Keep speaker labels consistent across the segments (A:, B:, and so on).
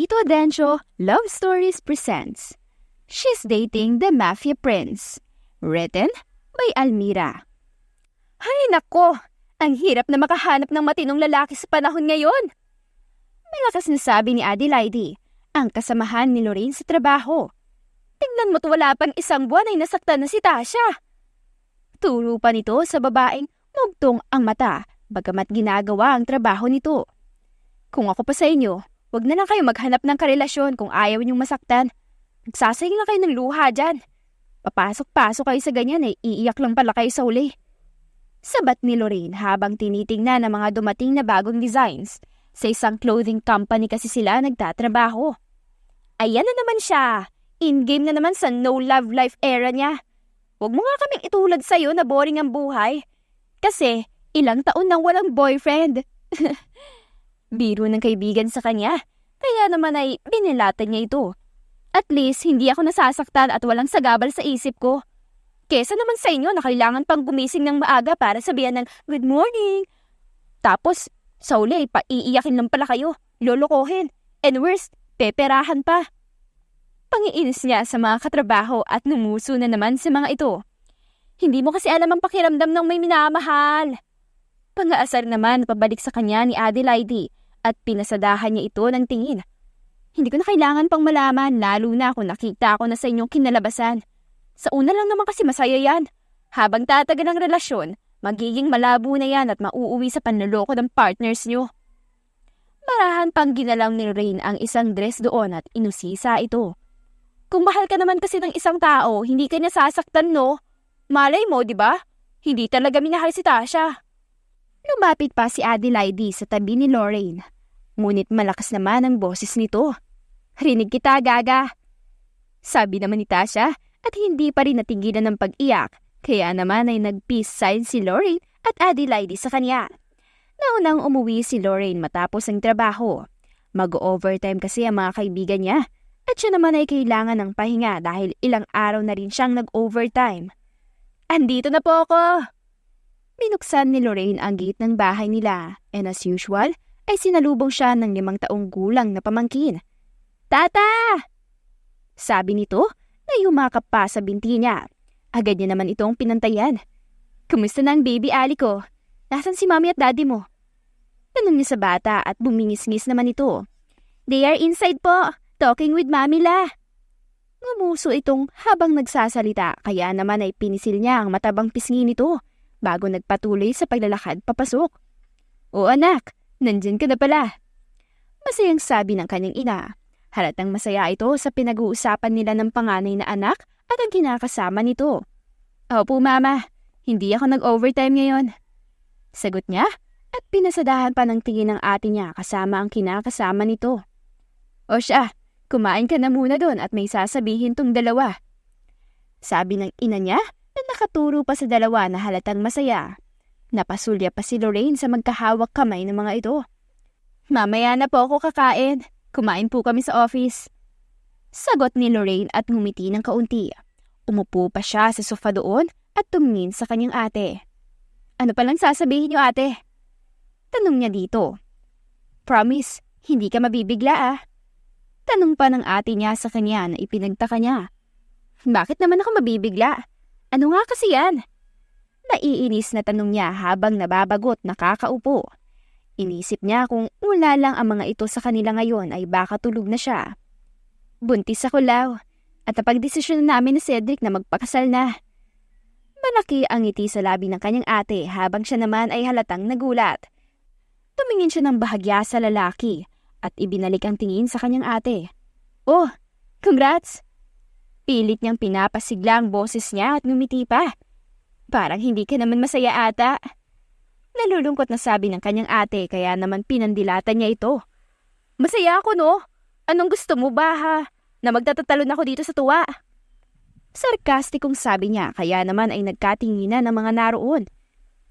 A: Tito Adencio Love Stories presents She's Dating the Mafia Prince. Written by Almira. Ay nako! Ang hirap na makahanap ng matinong lalaki sa panahon ngayon. Malakas na sabi ni Adelaide, ang kasamahan ni Lorraine sa trabaho. Tingnan mo't wala pang isang buwan ay nasaktan na si Tasha. Turo pa nito sa babaeng mugtong ang mata, bagamat ginagawa ang trabaho nito. Kung ako pa sa inyo, wag na lang kayo maghanap ng karelasyon kung ayaw niyong masaktan. Nagsasayang lang kayo ng luha dyan. Papasok-pasok kayo sa ganyan ay iiyak lang pala kayo sa uli. Sabat ni Lorraine habang tinitingnan ang mga dumating na bagong designs. Sa isang clothing company kasi sila nagtatrabaho. Ayan na naman siya. In-game na naman sa no-love life era niya. Huwag mo nga kaming itulad sa'yo na boring ang buhay. Kasi ilang taon nang walang boyfriend. Biro ng kaibigan sa kanya. Kaya naman ay binilatan niya ito. At least hindi ako nasasaktan at walang sagabal sa isip ko. Kesa naman sa inyo na kailangan pang gumising ng maaga para sabihan ng good morning. Tapos sa uli paiiyakin lang pala kayo, lolokohin. And worst, peperahan pa. Pangiinis niya sa mga katrabaho at numuso na naman sa mga ito. Hindi mo kasi alam ang pakiramdam ng may minamahal. Pangaasar naman pabalik sa kanya ni Adelaide at pinasadahan niya ito ng tingin. Hindi ko na kailangan pang malaman, lalo na kung nakita ko na sa inyong kinalabasan. Sa una lang naman kasi masaya yan. Habang tatagal ang relasyon, magiging malabo na yan at mauuwi sa panloloko ng partners nyo. Marahan pang ginalang ni Lorraine ang isang dress doon at inusisa ito. Kung mahal ka naman kasi ng isang tao, hindi ka niya sasaktan, no? Malay mo, di ba? Hindi talaga minahal si Tasha. Lumapit pa si Adelaide sa tabi ni Lorraine. Ngunit malakas naman ang boses nito. Rinig kita, Gaga. Sabi naman ni Tasha at hindi pa rin natigilan ng pag-iyak. Kaya naman ay nag-peace sign si Lorraine at Adelaide sa kanya. Naunang umuwi si Lorraine matapos ang trabaho. Mag-overtime kasi ang mga kaibigan niya. At siya naman ay kailangan ng pahinga dahil ilang araw na rin siyang nag-overtime. Andito na po ako! Binuksan ni Lorraine ang gate ng bahay nila and as usual ay sinalubong siya ng 5 taong gulang na pamangkin. Tata! Sabi nito na yumakap pa sa binti niya. Agad niya naman itong pinantayan. Kumusta na ang baby Ali ko? Nasaan si mami at daddy mo? Tanong niya sa bata at bumingis-ngis naman ito. They are inside po, talking with mami la. Ngumuso itong habang nagsasalita kaya naman ay pinisil niya ang matabang pisngi nito bago nagpatuloy sa paglalakad papasok. O anak, nandyan ka na pala. Masayang sabi ng kanyang ina. Halatang masaya ito sa pinag-uusapan nila ng panganay na anak at ang kinakasama nito. Opo mama, hindi ako nag-overtime ngayon. Sagot niya at pinasadahan pa ng tingin ng ate niya kasama ang kinakasama nito. O siya, kumain ka na muna doon at may sasabihin tong dalawa. Sabi ng ina niya na nakaturo pa sa dalawa na halatang masaya. Napasulya pa si Lorraine sa magkahawak kamay ng mga ito. Mamaya na po ako kakain. Kumain po kami sa office. Sagot ni Lorraine at ngumiti ng kaunti. Umupo pa siya sa sofa doon at tumingin sa kanyang ate. Ano palang sasabihin niyo ate? Tanong niya dito. Promise, hindi ka mabibigla ah. Tanong pa ng ate niya sa kanya na ipinagtaka niya. Bakit naman ako mabibigla? Ano nga kasi yan? Naiinis na tanong niya habang nababagot nakakaupo. Inisip niya kung wala lang ang mga ito sa kanila ngayon ay baka tulog na siya. Buntis ako law at napagdesisyon na namin ni Cedric na magpakasal na. Malaki ang ngiti sa labi ng kanyang ate habang siya naman ay halatang nagulat. Tumingin siya ng bahagya sa lalaki at ibinalik ang tingin sa kanyang ate. Oh, congrats! Pilit niyang pinapasigla ang boses niya at ngumiti pa. Parang hindi ka naman masaya ata. Nalulungkot na sabi ng kanyang ate kaya naman pinandilatan niya ito. Masaya ako no? Anong gusto mo ba ha? Na magtatatalon ako dito sa tuwa. Sarkastikong sabi niya kaya naman ay nagkatinginan ng mga naroon.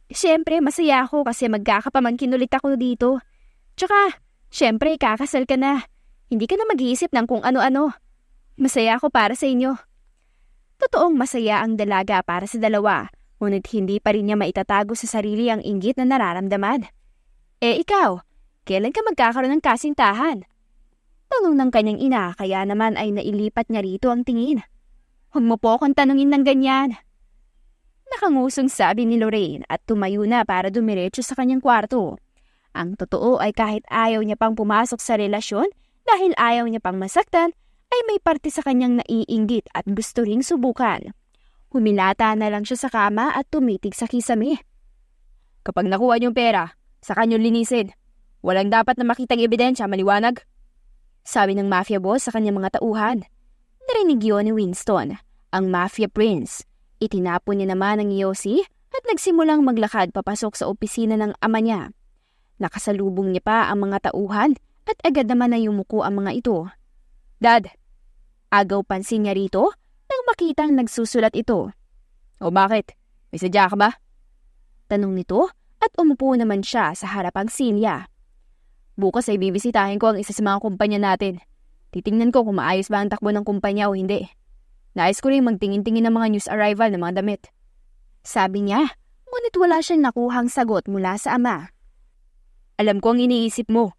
A: Siyempre masaya ako kasi magkakapamangkin ulit ako dito. Tsaka, siyempre kakasal ka na. Hindi ka na mag-iisip ng kung ano-ano. Masaya ako para sa inyo. Totoong masaya ang dalaga para sa dalawa, ngunit hindi pa rin niya maitatago sa sarili ang inggit na nararamdaman. Eh ikaw, kailan ka magkakaroon ng kasintahan? Tanong ng kanyang ina, kaya naman ay nailipat niya rito ang tingin. Huwag mo po akong tanungin ng ganyan. Nakangusong sabi ni Lorraine at tumayo na para dumiretso sa kanyang kwarto. Ang totoo ay kahit ayaw niya pang pumasok sa relasyon dahil ayaw niya pang masaktan, ay may parte sa kanyang naiinggit at gusto ring subukan. Humilata na lang siya sa kama at tumitig sa kisame. Kapag nakuha niyong pera, saka niyo linisin. Walang dapat na makitang ebidensya, maliwanag? Sabi ng mafia boss sa kanyang mga tauhan. Narinig yun ni Winston, ang mafia prince. Itinapon niya naman ang yosi at nagsimulang maglakad papasok sa opisina ng ama niya. Nakasalubong niya pa ang mga tauhan at agad naman na yumuko ang mga ito. Dad, agaw pansin niya rito nang makitang nagsusulat ito. O bakit? May sadya ka ba? Tanong nito at umupo naman siya sa harapang silya. Bukas ay bibisitahin ko ang isa sa mga kumpanya natin. Titingnan ko kung maayos ba ang takbo ng kumpanya o hindi. Nais ko rin magtingin-tingin ng mga news arrival ng mga damit. Sabi niya, ngunit wala siyang nakuhang sagot mula sa ama. Alam ko ang iniisip mo.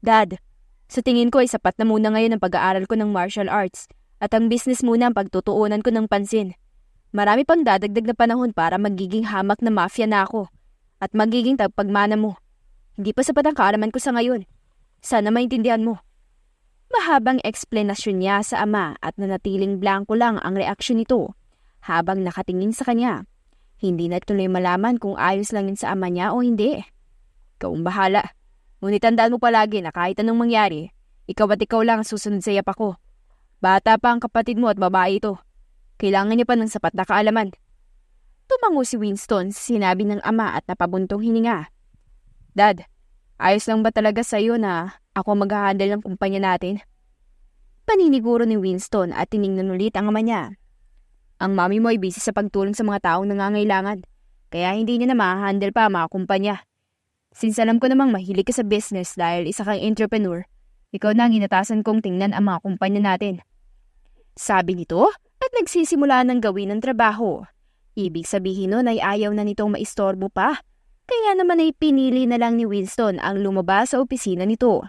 A: Dad, sa tingin ko ay sapat na muna ngayon ang pag-aaral ko ng martial arts at ang business muna ang pagtutuunan ko ng pansin. Marami pang dadagdag na panahon para magiging hamak na mafia na ako at magiging tagpagmana mo. Hindi pa sapat ang kaalaman ko sa ngayon. Sana maintindihan mo. Mahabang eksplenasyon niya sa ama at nanatiling blanko lang ang reaksyon nito habang nakatingin sa kanya. Hindi na tuloy malaman kung ayos lang yun sa ama niya o hindi. Ikaw ang bahala. Ngunit tandaan mo palagi na kahit anong mangyari, ikaw at ikaw lang ang susunod sa yapak ko. Bata pa ang kapatid mo at babae ito. Kailangan niya pa ng sapat na kaalaman. Tumango si Winston sa sinabi ng ama at napabuntong hininga. Dad, ayos lang ba talaga sa'yo na ako mag-handle ng kumpanya natin? Paniniguro ni Winston at tiningnan ulit ang ama niya. Ang mami mo ay busy sa pagtulong sa mga taong nangangailangan, kaya hindi niya na ma-handle pa ang mga kumpanya. Since alam ko namang mahilig ka sa business dahil isa kang entrepreneur, ikaw na ang inatasan kong tingnan ang mga kumpanya natin. Sabi nito at nagsisimula ng gawin ng trabaho. Ibig sabihin nun ay ayaw na nitong maistorbo pa. Kaya naman ay pinili na lang ni Winston ang lumabas sa opisina nito.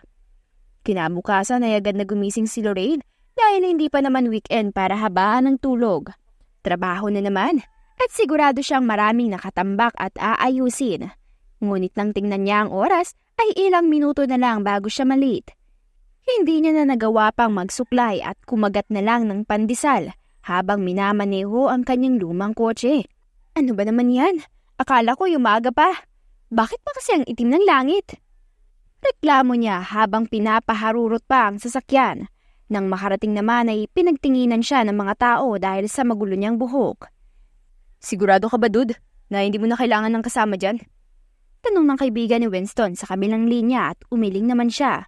A: Kinabukasan ay agad na gumising si Lorraine dahil hindi pa naman weekend para habaan ng tulog. Trabaho na naman at sigurado siyang maraming nakatambak at aayusin. Ngunit nang tingnan niya ang oras ay ilang minuto na lang bago siya malate. Hindi niya na nagawa pang magsuklay at kumagat na lang ng pandesal habang minamaneho ang kanyang lumang kotse. Ano ba naman yan? Akala ko umaga pa. Bakit pa kasi ang itim ng langit? Reklamo niya habang pinapaharurot pa ang sasakyan. Nang makarating naman ay pinagtinginan siya ng mga tao dahil sa magulo niyang buhok. Sigurado ka ba, dude, na hindi mo na kailangan ng kasama dyan? Tanong ng kaibigan ni Winston sa kabilang linya at umiling naman siya.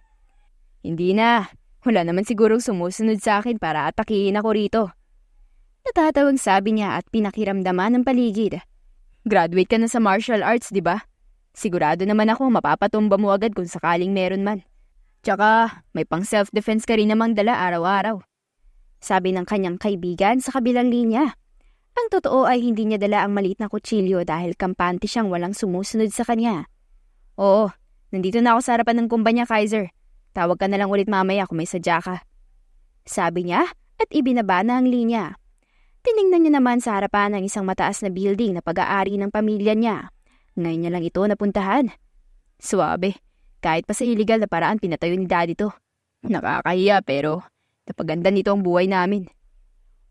A: Hindi na. Wala naman sigurong sumusunod sa akin para atakihin ako rito. Natatawang sabi niya at pinakiramdaman ng paligid. Graduate ka na sa martial arts, di ba? Sigurado naman ako mapapatumba mo agad kung sakaling meron man. Tsaka may pang self-defense ka rin namang dala araw-araw. Sabi ng kanyang kaibigan sa kabilang linya. Ang totoo ay hindi niya dala ang maliit na kutsilyo dahil kampante siyang walang sumusunod sa kanya. Oo, nandito na ako sa harapan ng kumpanya, Kaiser. Tawag ka na lang ulit mamaya kung may sadya ka. Sabi niya at ibinaba na ang linya. Tiningnan niya naman sa harapan ng isang mataas na building na pag-aari ng pamilya niya. Ngayon niya lang ito napuntahan. Suwabe, kahit pa sa illegal na paraan pinatayo ni Daddy to. Nakakahiya pero napaganda nito ang buhay namin.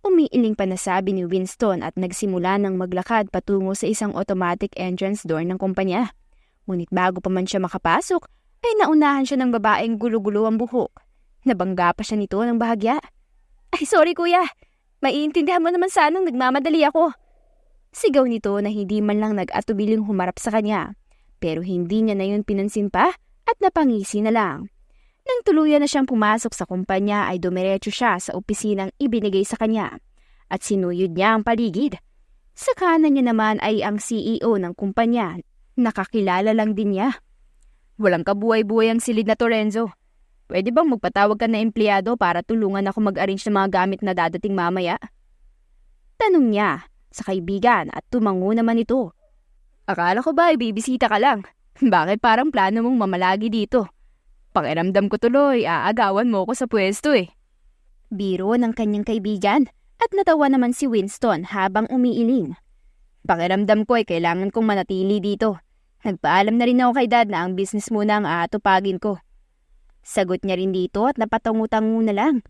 A: Umiiling pa na sabi ni Winston at nagsimula ng maglakad patungo sa isang automatic entrance door ng kumpanya. Ngunit bago pa man siya makapasok, ay naunahan siya ng babaeng gulo-gulo ang buhok. Nabangga pa siya nito ng bahagya. Ay sorry kuya, maiintindihan mo naman sanang nagmamadali ako. Sigaw nito na hindi man lang nag-atubiling humarap sa kanya. Pero hindi niya na yun pinansin pa at napangisi na lang. Nang tuluyan na siyang pumasok sa kumpanya ay dumiretso siya sa opisinang ibinigay sa kanya at sinuyod niya ang paligid. Sa kanan niya naman ay ang CEO ng kumpanya. Nakakilala lang din niya. Walang kabuhay-buhay ang silid na Torenzo. Pwede bang magpatawag ka na empleyado para tulungan ako mag-arrange ng mga gamit na dadating mamaya? Tanong niya sa kaibigan at tumango naman ito. Akala ko ba ibibisita ka lang? Bakit parang plano mong mamalagi dito? Pakiramdam ko tuloy, aagawan mo ko sa pwesto eh. Biro ng kanyang kaibigan at natawa naman si Winston habang umiiling. Pakiramdam ko ay kailangan kong manatili dito. Nagpaalam na rin ako kay Dad na ang business muna ang aatupagin ko. Sagot niya rin dito at napatangu-tangu na lang.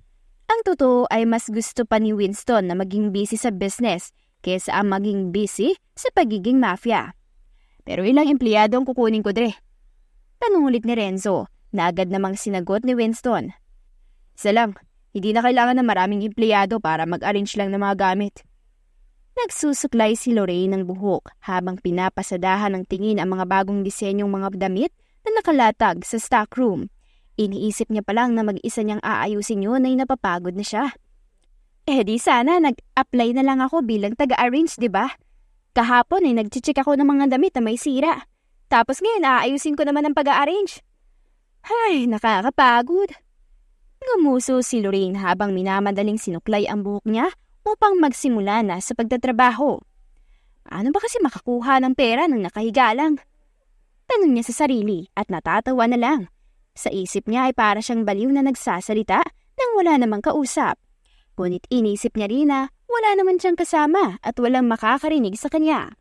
A: Ang totoo ay mas gusto pa ni Winston na maging busy sa business kaysa ang maging busy sa pagiging mafia. Pero ilang empleyado ang kukunin ko dre? Tanong ulit ni Renzo na agad namang sinagot ni Winston. Isa lang, hindi na kailangan ng maraming empleyado para mag-arrange lang ng mga gamit. Nagsusuklay si Lorraine ng buhok habang pinapasadahan ng tingin ang mga bagong disenyong mga damit na nakalatag sa stockroom. Iniisip niya pa lang na mag-isa niyang aayusin yun ay napapagod na siya. Di sana nag-apply na lang ako bilang taga-arrange, di ba? Kahapon ay nag-check ako ng mga damit na may sira. Tapos ngayon aayusin ko naman ang pag-arrange. Ay, nakakapagod. Ngumuso si Lorraine habang minamadaling sinuklay ang buhok niya upang magsimula na sa pagtatrabaho. Ano ba kasi makakuha ng pera nang nakahiga lang? Tanong niya sa sarili at natatawa na lang. Sa isip niya ay para siyang baliw na nagsasalita nang wala namang kausap. Ngunit inisip niya rin na wala naman siyang kasama at walang makakarinig sa kanya.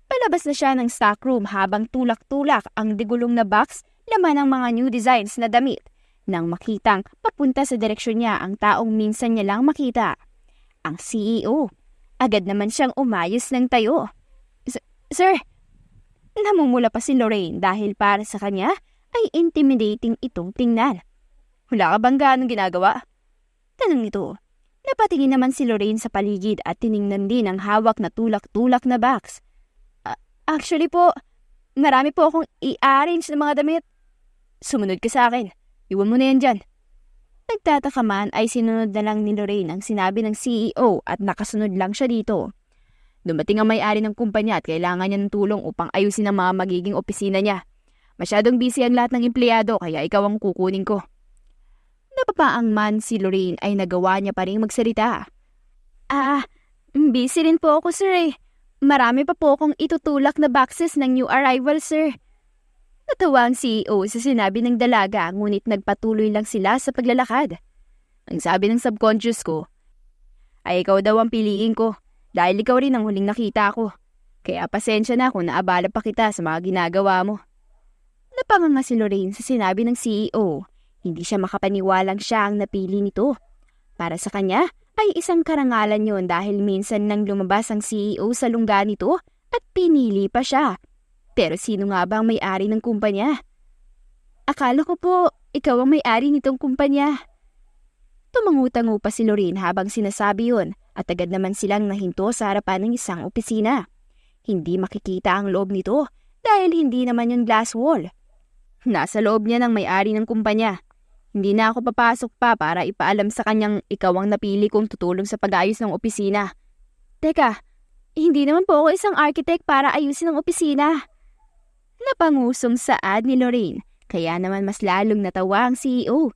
A: Palabas na siya ng stockroom habang tulak-tulak ang digulong na box laman ng mga new designs na damit nang makitang papunta sa direksyon niya ang taong minsan niya lang makita. Ang CEO. Agad naman siyang umayos ng tayo. Sir, namumula pa si Lorraine dahil para sa kanya ay intimidating itong tingnan. Wala ka bang ganong ginagawa? Tanong nito. Napatingin naman si Lorraine sa paligid at tiningnan din ang hawak na tulak-tulak na box. Actually po, marami po akong i-arrange ng mga damit. Sumunod ka sa akin. Iwan mo na yan dyan. Nagtataka man ay sinunod na lang ni Lorraine ang sinabi ng CEO at nakasunod lang siya dito. Dumating ang may-ari ng kumpanya at kailangan niya ng tulong upang ayusin ang mga magiging opisina niya. Masyadong busy ang lahat ng empleyado kaya ikaw ang kukunin ko. Napapaang man si Lorraine ay nagawa niya pa rin magsalita. Busy rin po ako sir eh. Marami pa po akong itutulak na boxes ng new arrival sir. Natawa ang CEO sa sinabi ng dalaga ngunit nagpatuloy lang sila sa paglalakad. Ang sabi ng subconscious ko, ay ikaw daw ang piliin ko dahil ikaw rin ang huling nakita ko. Kaya pasensya na kung naabala pa kita sa mga ginagawa mo. Napanganga si Lorraine sa sinabi ng CEO. Hindi siya makapaniwalang siya ang napili nito. Para sa kanya ay isang karangalan yon dahil minsan nang lumabas ang CEO sa lungga nito at pinili pa siya. Pero sino nga ba ang may-ari ng kumpanya? Akala ko po, ikaw ang may-ari nitong kumpanya. Tumangutango pa si Lorraine habang sinasabi yon at agad naman silang nahinto sa harapan ng isang opisina. Hindi makikita ang loob nito dahil hindi naman yung glass wall. Nasa loob niya ng may-ari ng kumpanya. Hindi na ako papasok pa para ipaalam sa kanyang ikaw ang napili kong tutulong sa pag-ayos ng opisina. Teka, hindi naman po ako isang architect para ayusin ang opisina. Napangusong saad ni Lorraine, kaya naman mas lalong natawa ang CEO.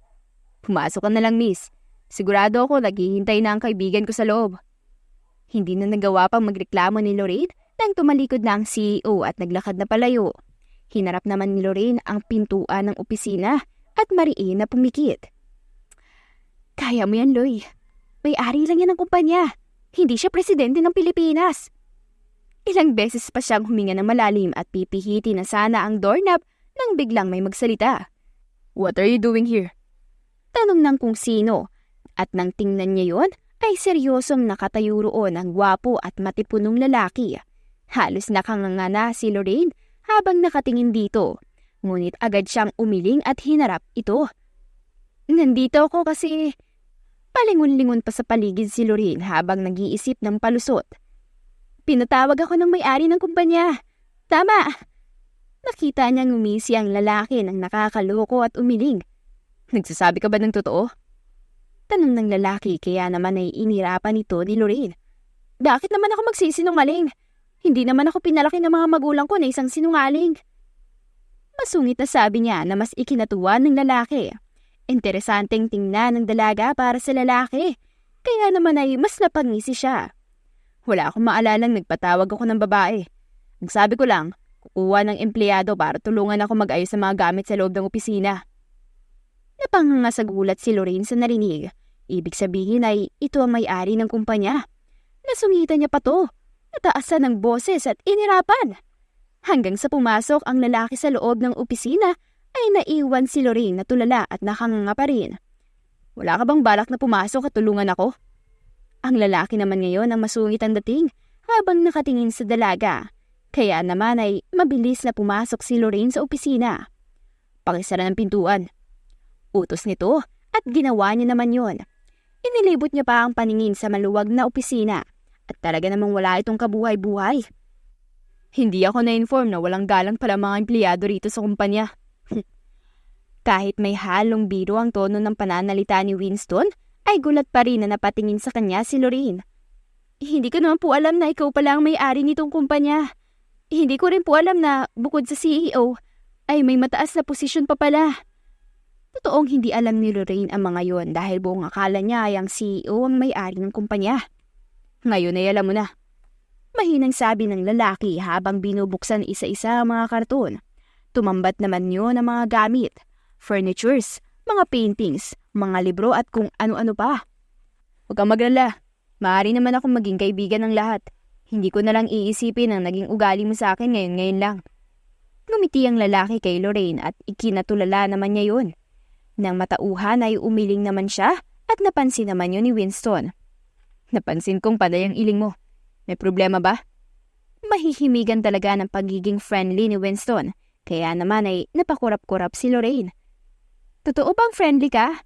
A: Pumasok ka na lang miss. Sigurado ako naghihintay na ang kaibigan ko sa loob. Hindi na nagawa pang magreklamo ni Lorraine nang tumalikod na ang CEO at naglakad na palayo. Hinarap naman ni Lorraine ang pintuan ng opisina at mariin na pumikit. Kaya mo yan, Loy. May-ari lang yan ng kumpanya. Hindi siya presidente ng Pilipinas. Ilang beses pa siyang huminga ng malalim at pipihiti na sana ang doorknob nang biglang may magsalita. What are you doing here? Tanong ng kung sino at nang tingnan niya yon ay seryosong nakatayo roon ang gwapo at matipunong lalaki. Halos nakanganga na si Lorraine habang nakatingin dito, ngunit agad siyang umiling at hinarap ito. Nandito ako kasi... Palingon-lingon pa sa paligid si Lorraine habang nag-iisip ng palusot. Pinatawag ako ng may-ari ng kumpanya. Tama! Nakita niyang ngumisi ang lalaki ng nakakaloko at umiling. Nagsasabi ka ba ng totoo? Tanong ng lalaki kaya naman ay inirapan ito ni Lorraine. Bakit naman ako magsisinungaling? Hindi naman ako pinalaki ng mga magulang ko na isang sinungaling. Masungit na sabi niya na mas ikinatuwa ng lalaki. Interesanteng tingnan ng dalaga para sa lalaki. Kaya naman ay mas napangisi siya. Wala akong maalalang nagpatawag ako ng babae. Nagsabi ko lang, kukuha ng empleyado para tulungan ako mag-ayos sa mga gamit sa loob ng opisina. Napanganga sa gulat si Lorraine sa narinig. Ibig sabihin ay ito ang may-ari ng kumpanya. Nasungitan niya pa to. Nataasan ng boses at inirapan. Hanggang sa pumasok ang lalaki sa loob ng opisina ay naiwan si Lorraine na tulala at nakanganga pa rin. Wala ka bang balak na pumasok at tulungan ako? Ang lalaki naman ngayon ang masungit ang dating habang nakatingin sa dalaga. Kaya naman ay mabilis na pumasok si Lorraine sa opisina. Pakisara ng pintuan. Utos nito at ginawa niya naman yon. Inilibot niya pa ang paningin sa maluwag na opisina at talaga namang wala itong kabuhay-buhay. Hindi ako na-inform na walang galang pala mga empleyado rito sa kumpanya. Kahit may halong biro ang tono ng pananalita ni Winston, ay gulat pa rin na napatingin sa kanya si Lorraine. Hindi ko naman po alam na ikaw pala ang may-ari nitong kumpanya. Hindi ko rin po alam na bukod sa CEO, ay may mataas na posisyon pa pala. Totoong hindi alam ni Lorraine ang mga yon dahil buong akala niya ay ang CEO ang may-ari ng kumpanya. Ngayon ay alam mo na. Mahinang sabi ng lalaki habang binubuksan isa-isa ang mga karton. Tumambat naman yun ang mga gamit, furnitures, mga paintings, mga libro at kung ano-ano pa. Huwag kang maglala. Maaari naman akong maging kaibigan ng lahat. Hindi ko na lang iisipin ang naging ugali mo sa akin ngayon lang. Ngumiti ang lalaki kay Lorraine at ikinatulala naman niya yun. Nang matauhan ay umiling naman siya at napansin naman yun ni Winston. Napansin kong panay ang iling mo. May problema ba? Mahihimigan talaga ng pagiging friendly ni Winston. Kaya naman ay napakurap-kurap si Lorraine. Totoo bang friendly ka?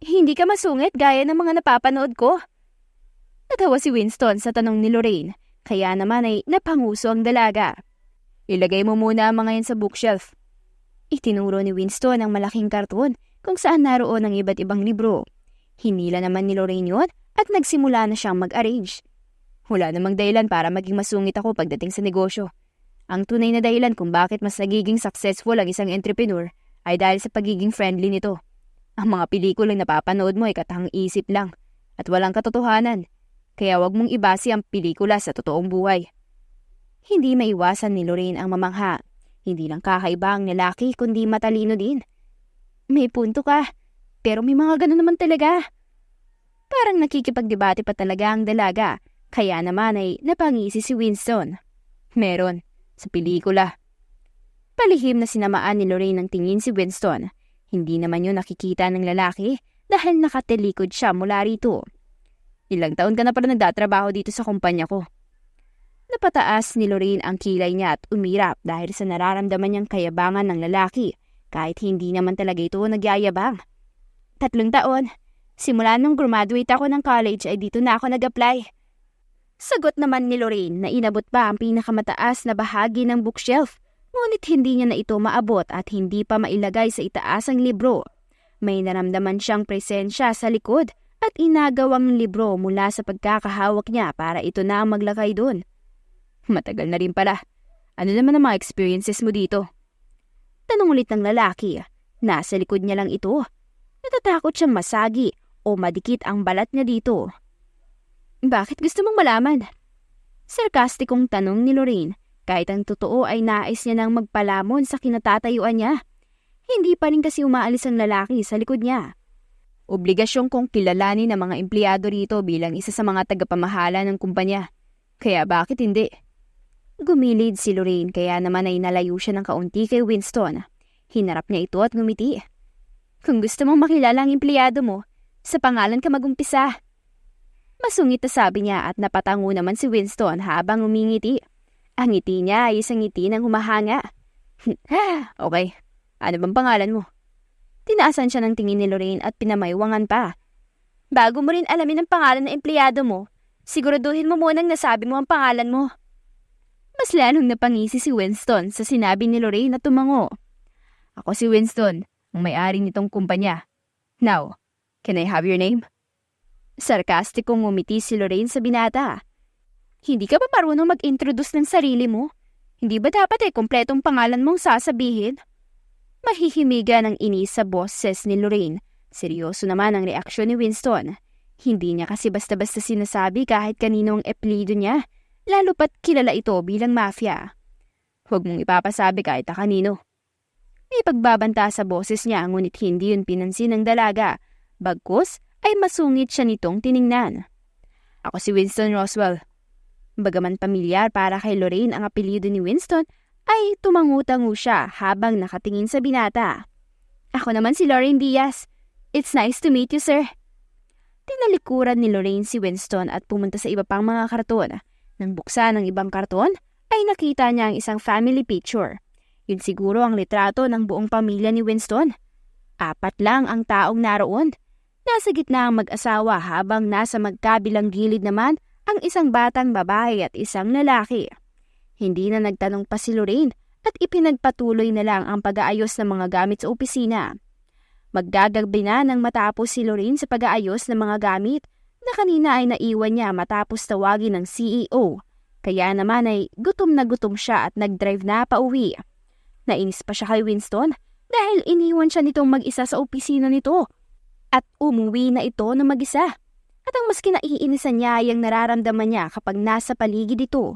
A: Hindi ka masungit gaya ng mga napapanood ko? Natawa si Winston sa tanong ni Lorraine. Kaya naman ay napanguso ang dalaga. Ilagay mo muna ang mga yan sa bookshelf. Itinuro ni Winston ang malaking karton kung saan naroon ang iba't ibang libro. Hinila naman ni Lorraine yun at nagsimula na siyang mag-arrange. Wala namang dahilan para maging masungit ako pagdating sa negosyo. Ang tunay na dahilan kung bakit mas nagiging successful ang isang entrepreneur ay dahil sa pagiging friendly nito. Ang mga pelikulang napapanood mo ay katahang-isip lang at walang katotohanan. Kaya wag mong ibase ang pelikula sa totoong buhay. Hindi maiwasan ni Lorraine ang mamangha. Hindi lang kakaiba ang lalaki kundi matalino din. May punto ka, pero may mga ganun naman talaga. Parang nakikipagdebate pa talaga ang dalaga, kaya naman ay napangisi si Winston. Meron, sa pelikula. Palihim na sinamaan ni Lorraine ng tingin si Winston. Hindi naman yun nakikita ng lalaki dahil nakatilikod siya mula rito. Ilang taon ka na pala nagtatrabaho dito sa kumpanya ko. Napataas ni Lorraine ang kilay niya at umirap dahil sa nararamdaman niyang kayabangan ng lalaki kahit hindi naman talaga ito nagyayabang. 3 taon. Simula nung graduate ako ng college ay dito na ako nag-apply. Sagot naman ni Lorraine na inabot pa ang pinakamataas na bahagi ng bookshelf ngunit hindi niya na ito maabot at hindi pa mailagay sa itaas ang libro. May naramdaman siyang presensya sa likod at inagawang libro mula sa pagkakahawak niya para ito na ang maglakay doon. Matagal na rin pala. Ano naman ang mga experiences mo dito? Tanong ulit ng lalaki. Nasa likod niya lang ito. Natatakot siyang masagi o madikit ang balat niya dito. Bakit gusto mong malaman? Sarkastikong tanong ni Lorraine. Kahit ang totoo ay nais niya nang magpalamon sa kinatatayuan niya. Hindi pa rin kasi umaalis ang lalaki sa likod niya. Obligasyon kong kilalanin ang mga empleyado rito bilang isa sa mga tagapamahala ng kumpanya. Kaya bakit hindi? Gumilid si Lorraine kaya naman ay nalayo siya ng kaunti kay Winston. Hinarap niya ito at ngumiti. Kung gusto mong makilala ang empleyado mo, sa pangalan ka magumpisa. Masungit na sabi niya at napatango naman si Winston habang umingiti. Ang ngiti niya ay isang ngiti ng humahanga. Okay, ano bang pangalan mo? Tinaasan siya ng tingin ni Lorraine at pinamaywangan pa. Bago mo rin alamin ang pangalan ng empleyado mo, siguraduhin mo munang nasabi mo ang pangalan mo. Mas lalong napangisi si Winston sa sinabi ni Lorraine na tumango. Ako si Winston, ang may-ari nitong kumpanya. Now, can I have your name? Sarkastikong umiti si Lorraine sa binata. Hindi ka ba marunong mag-introduce ng sarili mo? Hindi ba dapat kompletong pangalan mong sasabihin? Mahihimiga ng inis sa boses ni Lorraine. Seryoso naman ang reaksyon ni Winston. Hindi niya kasi basta-basta sinasabi kahit kaninong apelyido niya, lalo pat kilala ito bilang mafia. Huwag mong ipapasabi kahit kanino. May pagbabanta sa boses niya ngunit hindi yun pinansin ng dalaga. Bagkus ay masungit siya nitong tiningnan. Ako si Winston Roswell. Bagaman pamilyar para kay Lorraine ang apelyido ni Winston, ay tumangutango siya habang nakatingin sa binata. Ako naman si Lorraine Diaz. It's nice to meet you, sir. Tinalikuran ni Lorraine si Winston at pumunta sa iba pang mga karton. Nang buksan ang ibang karton, ay nakita niya ang isang family picture. Yun siguro ang litrato ng buong pamilya ni Winston. 4 lang ang taong naroon. Nasa gitna ang mag-asawa habang nasa magkabilang gilid naman ang isang batang babae at isang lalaki. Hindi na nagtanong pa si Lorraine at ipinagpatuloy na lang ang pag-aayos ng mga gamit sa opisina. Maggagabi na nang matapos si Lorraine sa pag-aayos ng mga gamit na kanina ay naiwan niya matapos tawagin ng CEO. Kaya naman ay gutom na gutom siya at nag-drive na pauwi. Nainis pa siya kay Winston dahil iniwan siya nitong mag-isa sa opisina nito. At umuwi na ito na mag-isa. At ang mas kinaiinisan niya ay ang nararamdaman niya kapag nasa paligid ito.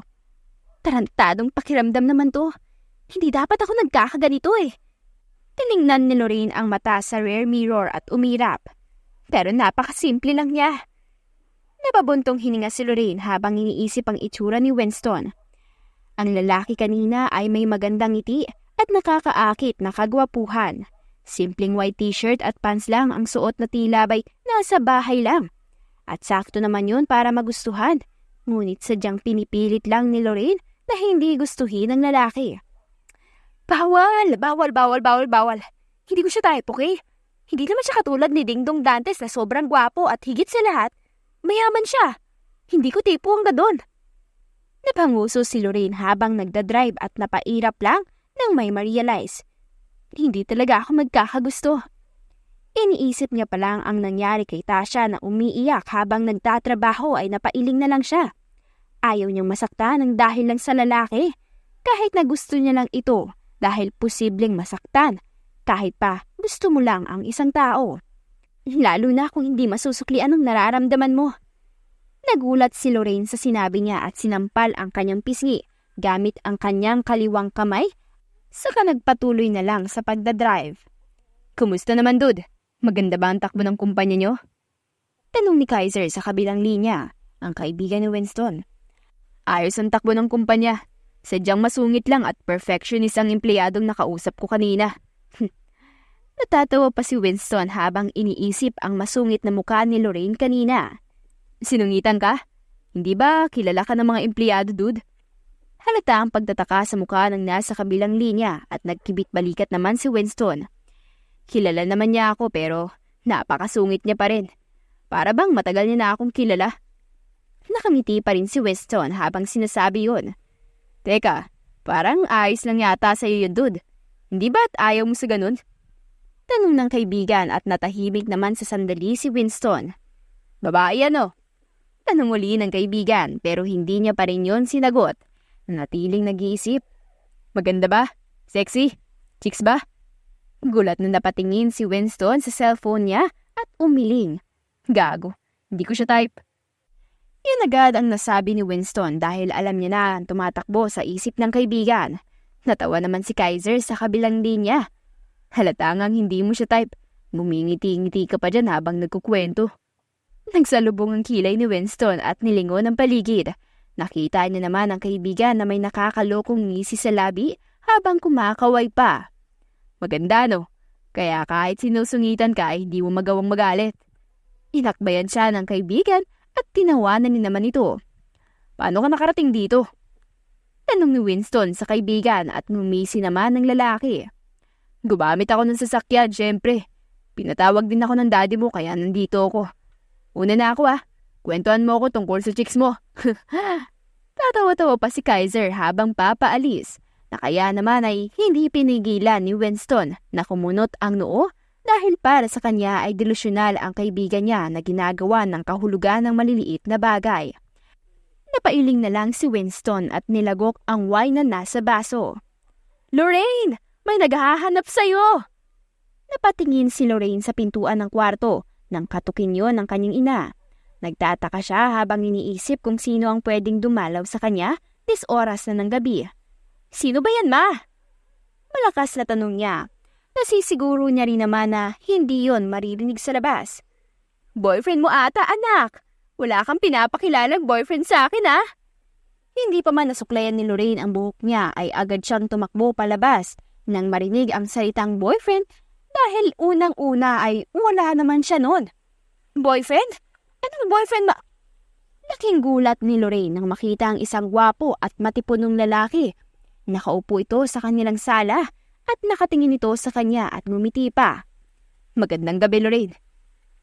A: Tarantadong pakiramdam naman to. Hindi dapat ako nagkakaganito eh. Tiningnan ni Lorraine ang mata sa rear mirror at umirap. Pero napakasimple lang niya. Napabuntong hininga si Lorraine habang iniisip ang itsura ni Winston. Ang lalaki kanina ay may magandang ngiti at nakakaakit na kagwapuhan. Simpleng white t-shirt at pants lang ang suot na tila ba'y nasa bahay lang. At sakto naman yun para magustuhan. Ngunit sadyang pinipilit lang ni Lorraine na hindi gustuhin ng lalaki. Bawal! Hindi ko siya type, okay? Hindi naman siya katulad ni Dingdong Dantes na sobrang gwapo at higit sa lahat, mayaman siya. Hindi ko tipo ang gadon. Napanguso si Lorraine habang nagdadrive at napairap lang nang may ma-realize. Hindi talaga ako magkakagusto. Iniisip niya pa lang ang nangyari kay Tasha na umiiyak habang nagtatrabaho ay napailing na lang siya. Ayaw niyang masaktan ng dahil lang sa lalaki. Kahit na gusto niya lang ito dahil posibleng masaktan. Kahit pa gusto mo lang ang isang tao. Lalo na kung hindi masusuklian ang nararamdaman mo. Nagulat si Lorraine sa sinabi niya at sinampal ang kanyang pisngi gamit ang kanyang kaliwang kamay. Saka nagpatuloy na lang sa pagdadrive. Kumusta naman, dude? Maganda ba ang takbo ng kumpanya nyo? Tanong ni Kaiser sa kabilang linya, ang kaibigan ni Winston. Ayos ang takbo ng kumpanya. Sadyang masungit lang at perfectionist ang empleyadong nakausap ko kanina. Natatawa pa si Winston habang iniisip ang masungit na mukha ni Lorraine kanina. Sinungitan ka? Hindi ba kilala ka ng mga empleyado, dude? Halata ang pagtataka sa mukha ng nasa kabilang linya at nagkibit-balikat naman si Winston. Kilala naman niya ako pero napakasungit niya pa rin. Para bang matagal niya na akong kilala. Nakangiti pa rin si Winston habang sinasabi yun. Teka, parang ayos lang yata sa'yo yun, dude. Hindi ba't ayaw mo sa ganun? Tanong ng kaibigan at natahimik naman sa sandali si Winston. Babae ano? Tanong uli ng kaibigan pero hindi niya pa rin yun sinagot. Natiling nag-iisip. Maganda ba? Sexy? Chicks ba? Gulat na napatingin si Winston sa cellphone niya at umiling. Gago, hindi ko siya type. Yun agad ang nasabi ni Winston dahil alam niya na ang tumatakbo sa isip ng kaibigan. Natawa naman si Kaiser sa kabilang linya. Halata ngang hindi mo siya type. Ngumingiti-ngiti ka pa dyan habang nagkukwento. Nagsalubong ang kilay ni Winston at nilingon ang paligid. Nakita niya naman ang kaibigan na may nakakalokong ngisi sa labi habang kumakaway pa. Maganda no? Kaya kahit sinusungitan ka ay hindi mo magawang magalit. Inakbayan siya ng kaibigan at tinawanan niya naman ito. Paano ka nakarating dito? Tanong ni Winston sa kaibigan at ngumisi naman ng lalaki. Gumamit ako ng sasakyan, syempre. Pinatawag din ako ng daddy mo kaya nandito ako. Una na ako Kwentuhan mo ako tungkol sa chicks mo. Tatawa-tawa pa si Kaiser habang papaalis. Na kaya naman ay hindi pinigilan ni Winston na kumunot ang noo dahil para sa kanya ay delusyonal ang kaibigan niya na ginagawa ng kahulugan ng maliliit na bagay. Napailing na lang si Winston at nilagok ang wine na nasa baso. Lorraine! May naghahanap sa'yo! Napatingin si Lorraine sa pintuan ng kwarto nang katukin yon ng kanyang ina. Nagtataka siya habang iniisip kung sino ang pwedeng dumalaw sa kanya dis oras na ng gabi. Sino ba yan, ma? Malakas na tanong niya. Nasisiguro niya rin naman na hindi yon maririnig sa labas. Boyfriend mo ata, anak. Wala kang pinapakilalang boyfriend sa akin, ah. Hindi pa man nasuklayan ni Lorraine ang buhok niya ay agad siyang tumakbo palabas nang marinig ang salitang boyfriend dahil unang-una ay wala naman siya noon. Boyfriend? Anong boyfriend ma... Laking gulat ni Lorraine nang makita ang isang gwapo at matipunong lalaki. Nakaupo ito sa kanilang sala at nakatingin ito sa kanya at ngumiti pa. Magandang gabi, Lorraine.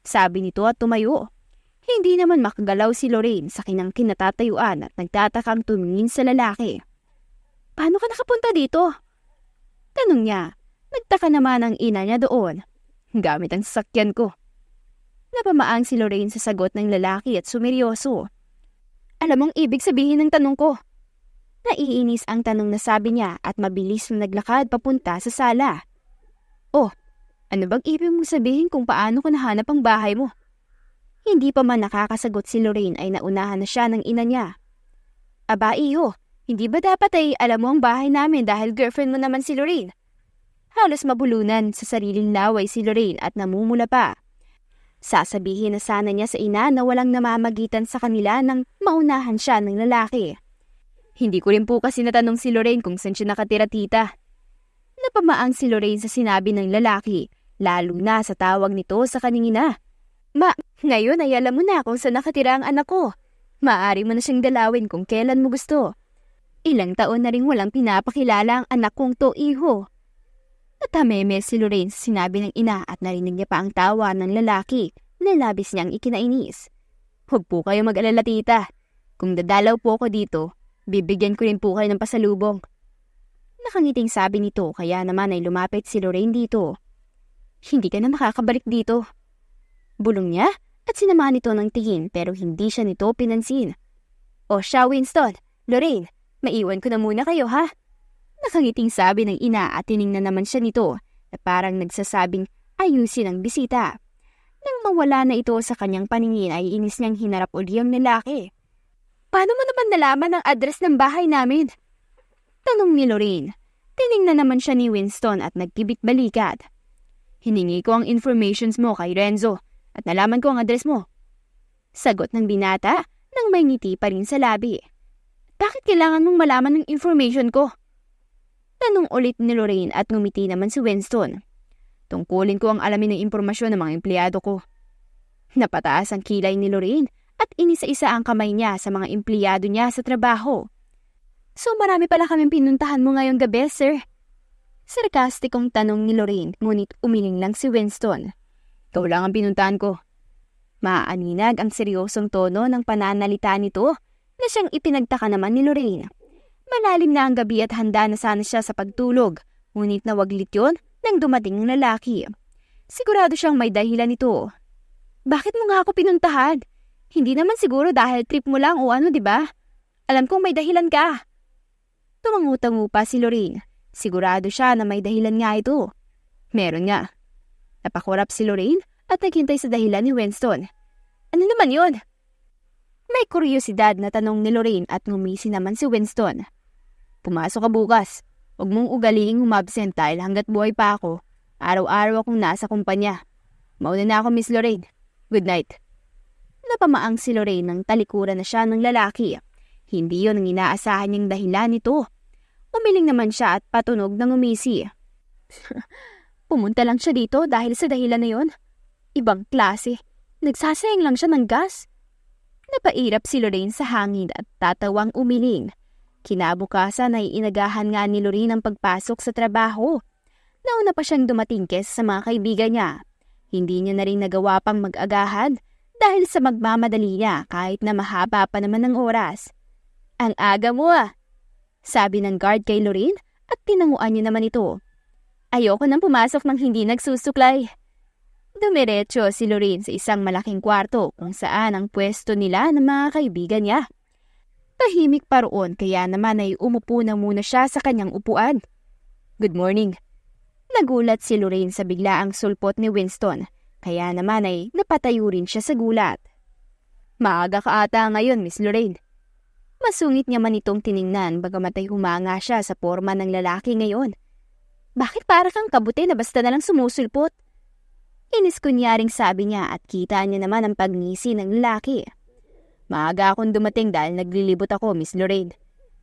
A: Sabi nito at tumayo. Hindi naman makagalaw si Lorraine sa kanyang kinatatayuan at nagtatakang tumingin sa lalaki. Paano ka nakapunta dito? Tanong niya. Nagtaka naman ang ina niya doon. Gamit ang sasakyan ko. Napamaang si Lorraine sa sagot ng lalaki at sumeryoso. Alam mong ibig sabihin ng tanong ko. Naiinis ang tanong na sabi niya at mabilis na naglakad papunta sa sala. Oh, ano bang ibig mong sabihin kung paano ko nahanap ang bahay mo? Hindi pa man nakakasagot si Lorraine ay naunahan na siya ng ina niya. Aba iho, hindi ba dapat ay alam mo ang bahay namin dahil girlfriend mo naman si Lorraine? Halos mabulunan sa sariling laway si Lorraine at namumula pa. Sasabihin na sana niya sa ina na walang namamagitan sa kanila nang maunahan siya ng lalaki. Hindi ko rin po kasi natanong si Lorraine kung saan siya nakatira, tita. Napamaang si Lorraine sa sinabi ng lalaki, lalo na sa tawag nito sa kanyang ina. Ngayon ay alam mo na kung saan nakatira ang anak ko. Maaari mo na siyang dalawin kung kailan mo gusto. Ilang taon na rin walang pinapakilala ang anak kong to, iho. Natameme si Lorraine sa sinabi ng ina at narinig niya pa ang tawa ng lalaki na labis niyang ikinainis. Huwag po kayo mag-alala, tita. Kung dadalaw po ako dito, bibigyan ko rin po kayo ng pasalubong. Nakangiting sabi nito kaya naman ay lumapit si Lorraine dito. Hindi ka na makakabalik dito. Bulong niya at sinamahan nito ng tingin pero hindi siya nito pinansin. O siya, Winston, Lorraine, maiwan ko na muna kayo, ha? Nakangiting sabi ng ina at tiningnan naman siya nito na parang nagsasabing ayusin ang bisita. Nang mawala na ito sa kanyang paningin ay inis niyang hinarap uli ang lalaki. Paano mo naman nalaman ang address ng bahay namin? Tanong ni Lorraine. Tiningnan naman siya ni Winston at nagkibit-balikat. Hiningi ko ang informations mo kay Renzo at nalaman ko ang address mo. Sagot ng binata nang may ngiti pa rin sa labi. Bakit kailangan mong malaman ng information ko? Tanong ulit ni Lorraine at ngumiti naman si Winston. Tungkulin ko ang alamin ng impormasyon ng mga empleyado ko. Napataas ang kilay ni Lorraine at inisa-isa ang kamay niya sa mga empleyado niya sa trabaho. So marami pala kaming pinuntahan mo ngayong gabi, sir? Sarkastikong tanong ni Lorraine, ngunit umiling lang si Winston. Ikaw lang ang pinuntahan ko. Maaninag ang seryosong tono ng pananalita nito na siyang ipinagtaka naman ni Lorraine. Malalim na ang gabi at handa na sana siya sa pagtulog, ngunit nawaglit yon nang dumating ang lalaki. Sigurado siyang may dahilan nito. Bakit mo nga ako pinuntahan? Hindi naman siguro dahil trip mo lang o ano, di ba? Alam kong may dahilan ka. Tumangutangu pa si Lorraine. Sigurado siya na may dahilan nga ito. Meron nga. Napakurap si Lorraine at naghintay sa dahilan ni Winston. Ano naman yun? May kuryosidad na tanong ni Lorraine at ngumisi naman si Winston. Pumasok ka bukas. Huwag mong ugaliing umabsent dahil hanggat buhay pa ako, araw-araw akong nasa kumpanya. Mauna na ako, Miss Lorraine. Good night. Napamaang si Lorraine nang talikuran na siya ng lalaki. Hindi yon ang inaasahan niyang dahilan nito. Umiling naman siya at patunog ng umisi. Pumunta lang siya dito dahil sa dahilan na yon. Ibang klase. Nagsasayang lang siya ng gas. Napairap si Lorraine sa hangin at tatawang umiling. Kinabukasan ay inagahan nga ni Lorraine ang pagpasok sa trabaho. Nauna pa siyang dumating kesa sa mga kaibigan niya. Hindi niya na rin nagawa pang mag-agahan dahil sa magmamadali niya kahit na mahaba pa naman ang oras. Ang aga mo ah, sabi ng guard kay Lorraine at tinanguan niya naman ito. Ayoko nang pumasok ng hindi nagsusuklay. Dumiretso si Lorraine sa isang malaking kwarto kung saan ang pwesto nila ng mga kaibigan niya. Tahimik pa roon kaya naman ay umupo na muna siya sa kanyang upuan. Good morning. Nagulat si Lorraine sa biglaang sulpot ni Winston kaya naman ay napatayo rin siya sa gulat. Maaga ka ata ngayon, Miss Lorraine. Masungit niya man itong tiningnan bagamat ay humanga siya sa porma ng lalaki ngayon. Bakit para kang kabuti na basta na lang sumusulpot? Inis kunyaring sabi niya at kita niya naman ang pagngisi ng lalaki. Maaga akong dumating dahil naglilibot ako, Miss Lorraine.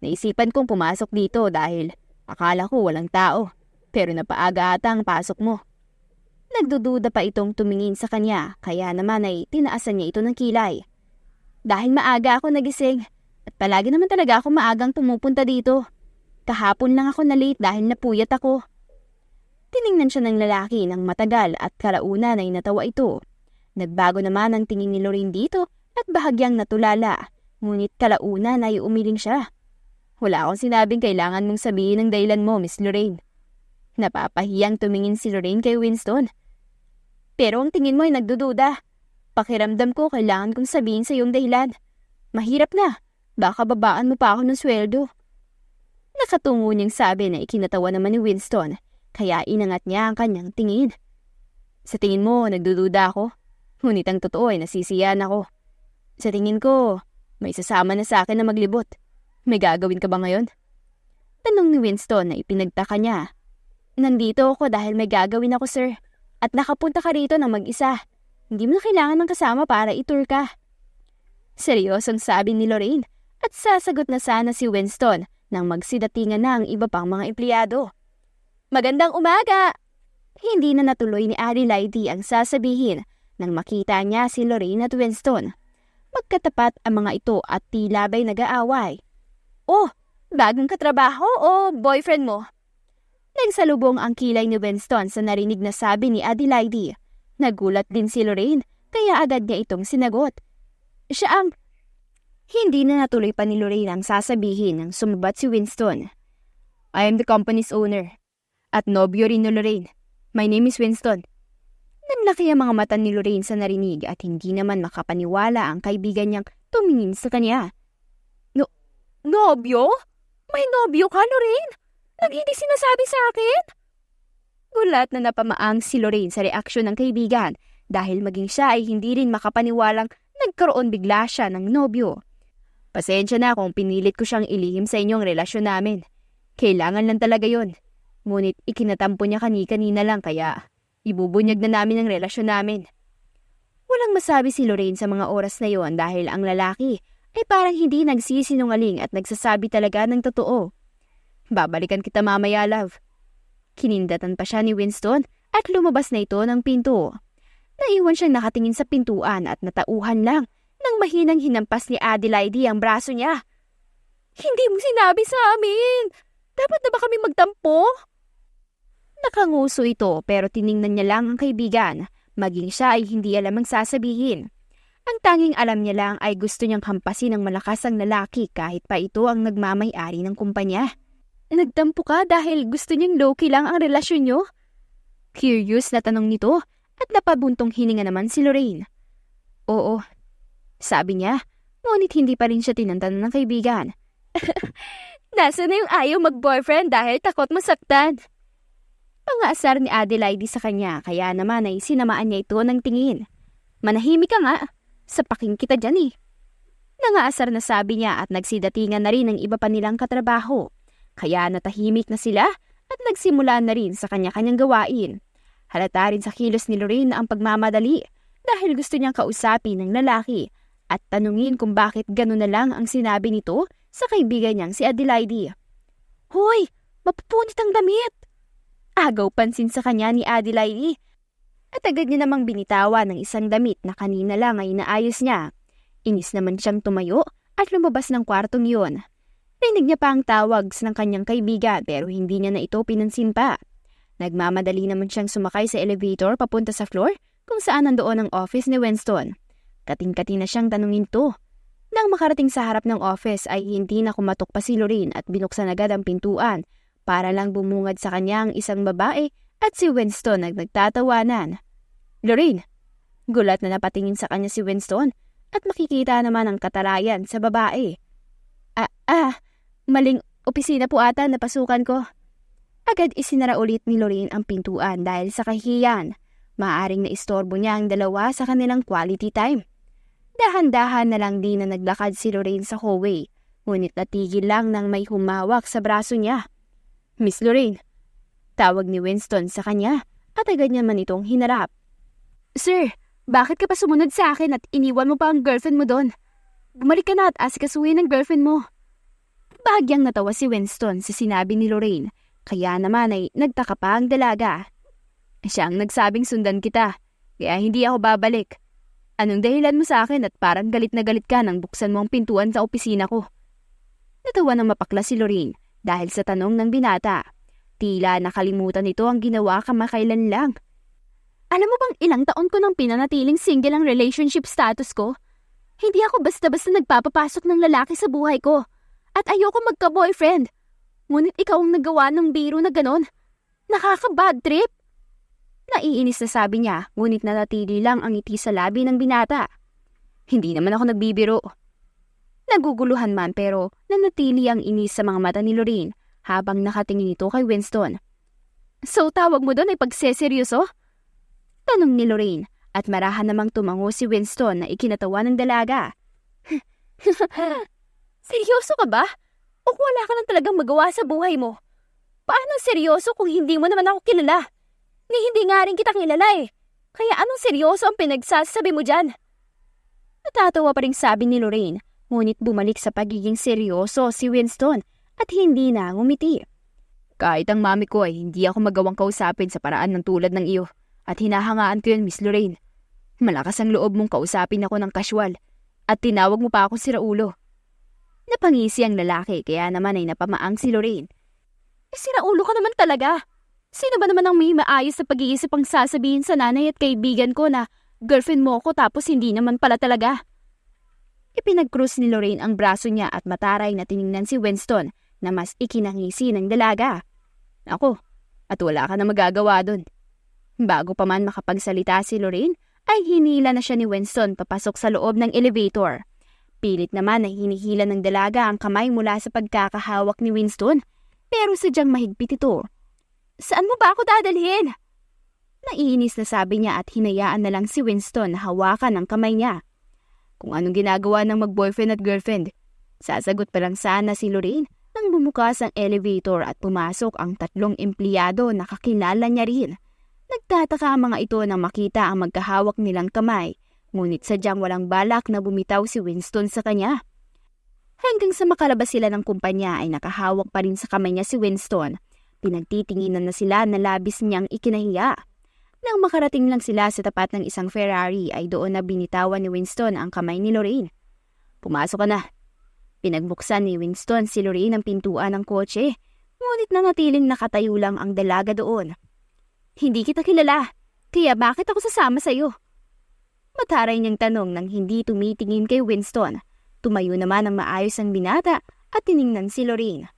A: Naisipan kong pumasok dito dahil akala ko walang tao. Pero napaaga ata ang pasok mo. Nagdududa pa itong tumingin sa kanya, kaya naman ay tinaasan niya ito ng kilay. Dahil maaga ako nagising at palagi naman talaga ako maagang pumupunta dito. Kahapon lang ako na late dahil napuyat ako. Tiningnan siya ng lalaki ng matagal at kalaunan ay natawa ito. Nagbago naman ang tingin ni Lorraine dito at bahagyang natulala, ngunit kalaunan ay umiling siya. Wala akong sinabing kailangan mong sabihin ang dahilan mo, Miss Lorraine. Napapahiyang tumingin si Lorraine kay Winston. Pero ang tingin mo ay nagdududa. Pakiramdam ko kailangan kong sabihin sa iyong dahilan. Mahirap na, baka babaan mo pa ako ng sweldo. Nakatungo niyang sabi na ikinatawa naman ni Winston, kaya inangat niya ang kanyang tingin. Sa tingin mo, nagdududa ako? Ngunit ang totoo ay nasisiyahan ako. Sa tingin ko, may sasama na sa akin na maglibot. May gagawin ka ba ngayon? Tanong ni Winston na ipinagtaka niya. Nandito ako dahil may gagawin ako, sir. At nakapunta ka rito ng mag-isa. Hindi mo na kailangan ng kasama para i-tour ka. Seryosong sabi ni Lorraine at sasagot na sana si Winston nang magsidatingan na ang iba pang mga empleyado. Magandang umaga! Hindi na natuloy ni Adelaide ang sasabihin nang makita niya si Lorraine at Winston. Magkatapat ang mga ito at tila ba'y nag-aaway. Oh, bagong katrabaho o boyfriend mo? Nagsalubong ang kilay ni Winston sa narinig na sabi ni Adelaide. Nagulat din si Lorraine, kaya agad niya itong sinagot. Siya ang... Hindi na natuloy pa ni Lorraine ang sasabihin nang sumabat si Winston. I am the company's owner. At nobyo rin ni Lorraine. My name is Winston. Nanlaki ang mga mata ni Lorraine sa narinig at hindi naman makapaniwala ang kaibigan niyang tumingin sa kanya. Nobyo? May nobyo ka, Lorraine? Hindi sinasabi sa akin? Gulat na napamaang si Lorraine sa reaksyon ng kaibigan dahil maging siya ay hindi rin makapaniwalang nagkaroon bigla siya ng nobyo. Pasensya na kung pinilit ko siyang ilihim sa inyong relasyon namin. Kailangan lang talaga yon. Ngunit ikinatampo niya kanina lang kaya ibubunyag na namin ang relasyon namin. Walang masabi si Lorraine sa mga oras na yon dahil ang lalaki ay parang hindi nagsisinungaling at nagsasabi talaga ng totoo. Babalikan kita mamaya, love. Kinindatan pa siya ni Winston at lumabas na ito ng pinto. Naiwan siyang nakatingin sa pintuan at natauhan lang nang mahinang hinampas ni Adelaide ang braso niya. Hindi mo sinabi sa amin! Dapat na ba kami magtampo? Nakanguso ito pero tiningnan niya lang ang kaibigan. Maging siya ay hindi alam ang sasabihin. Ang tanging alam niya lang ay gusto niyang hampasin ng malakas ang lalaki kahit pa ito ang nagmamay-ari ng kumpanya. Nagtampo ka dahil gusto niyang low-key lang ang relasyon niyo? Curious na tanong nito at napabuntong hininga naman si Lorraine. Oo, sabi niya, ngunit hindi pa rin siya tinantanan ng kaibigan. Nasa na yung ayaw mag-boyfriend dahil takot masaktan? Pangaasar ni Adelaide sa kanya kaya naman ay sinamaan niya ito ng tingin. Manahimik ka nga, sapaking kita dyan eh. Nangaasar na sabi niya at nagsidatingan na rin ang iba pa nilang katrabaho. Kaya natahimik na sila at nagsimula na rin sa kanya-kanyang gawain. Halata rin sa kilos ni Lorraine ang pagmamadali dahil gusto niyang kausapin ng lalaki at tanungin kung bakit gano'n na lang ang sinabi nito sa kaibigan niyang si Adelaide. Hoy, mapupunit ang damit! Agaw pansin sa kanya ni Adelaide at agad niya namang binitawa ng isang damit na kanina lang ay inaayos niya. Inis naman siyang tumayo at lumabas ng kwartong yun. Rinig niya pa ang tawag ng kanyang kaibigan pero hindi niya na ito pinansin pa. Nagmamadali naman siyang sumakay sa elevator papunta sa floor kung saan nandoon ang office ni Winston. Kating-kati na siyang tanungin to. Nang makarating sa harap ng office ay hindi na kumatok pa si Lorraine at binuksan agad ang pintuan para lang bumungad sa kanya ang isang babae at si Winston nagtatawanan. Lorraine! Gulat na napatingin sa kanya si Winston at makikita naman ang katalayan sa babae. Maling opisina po ata na pasukan ko. Agad isinara ulit ni Lorraine ang pintuan dahil sa kahihiyan. Maaring naistorbo niya ang dalawa sa kanilang quality time. Dahan-dahan na lang din na naglakad si Lorraine sa hallway, ngunit natigil lang nang may humawak sa braso niya. Miss Lorraine, Tawag ni Winston sa kanya at agad naman itong hinarap. Sir, bakit ka pa sumunod sa akin at iniwan mo pa ang girlfriend mo doon? Bumalik ka na at asikasuhin ang girlfriend mo. Bahagyang natawa si Winston sa sinabi ni Lorraine, kaya naman ay nagtaka pa ang dalaga. Siya ang nagsabing sundan kita, kaya hindi ako babalik. Anong dahilan mo sa akin at parang galit na galit ka nang buksan mo ang pintuan sa opisina ko? Natawa ng mapakla si Lorraine dahil sa tanong ng binata. Tila nakalimutan nito ang ginawa kamakailan lang. Alam mo bang ilang taon ko nang pinanatiling single ang relationship status ko? Hindi ako basta-basta nagpapapasok ng lalaki sa buhay ko. At ayoko magka-boyfriend. Ngunit ikaw ang nagawa ng biro na ganon. Nakaka-bad trip. Naiinis na sabi niya, ngunit nanatili lang ang ngiti sa labi ng binata. Hindi naman ako nagbibiro. Naguguluhan man pero nanatili ang inis sa mga mata ni Lorraine habang nakatingin ito kay Winston. So tawag mo doon ay pagseseryoso? Tanong ni Lorraine at marahan namang tumango si Winston na ikinatawa ng dalaga. Seryoso ka ba? O wala ka lang talagang magawa sa buhay mo? Paano seryoso kung hindi mo naman ako kilala? Ni hindi nga rin kita kilala eh. Kaya anong seryoso ang pinagsasabi mo dyan? Natatawa pa rin sabi ni Lorraine, ngunit bumalik sa pagiging seryoso si Winston at hindi na ngumiti. Kahit ang mami ko ay hindi ako magawang kausapin sa paraan ng tulad ng iyo at hinahangaan ko yun, Miss Lorraine. Malakas ang loob mong kausapin ako ng casual at tinawag mo pa ako siraulo. Napangisi ang lalaki kaya naman ay napamaang si Lorraine. Siraulo ka naman talaga. Sino ba naman ang may maayos sa pag-iisip ang sasabihin sa nanay at kaibigan ko na girlfriend mo ko tapos hindi naman pala talaga? Ipinag-cross ni Lorraine ang braso niya at mataray na tiningnan si Winston na mas ikinangisi ng dalaga. Ako, at wala ka na magagawa dun. Bago pa man makapagsalita si Lorraine, ay hinila na siya ni Winston papasok sa loob ng elevator. Pilit naman na hinihila ng dalaga ang kamay mula sa pagkakahawak ni Winston, pero sadyang mahigpit ito. Saan mo ba ako dadalhin? Naiinis na sabi niya at hinayaan na lang si Winston na hawakan ang kamay niya. Kung anong ginagawa ng mag-boyfriend at girlfriend, sasagot pa lang sana si Lorraine nang bumukas ang elevator at pumasok ang 3 empleyado na kakilala niya rin. Nagtataka ang mga ito nang makita ang magkahawak nilang kamay, ngunit sadyang walang balak na bumitaw si Winston sa kanya. Hanggang sa makalabas sila ng kumpanya ay nakahawak pa rin sa kamay niya si Winston. Pinagtitinginan na sila na labis niyang ikinahiya. Nang makarating lang sila sa tapat ng isang Ferrari ay doon na binitawan ni Winston ang kamay ni Lorraine. Pumasok ka na. Pinagbuksan ni Winston si Lorraine ang pintuan ng kotse, ngunit nanatiling nakatayo lang ang dalaga doon. Hindi kita kilala, kaya bakit ako sasama sa'yo? Mataray niyang tanong nang hindi tumitingin kay Winston. Tumayo naman ang maayos ang binata at tiningnan si Lorraine.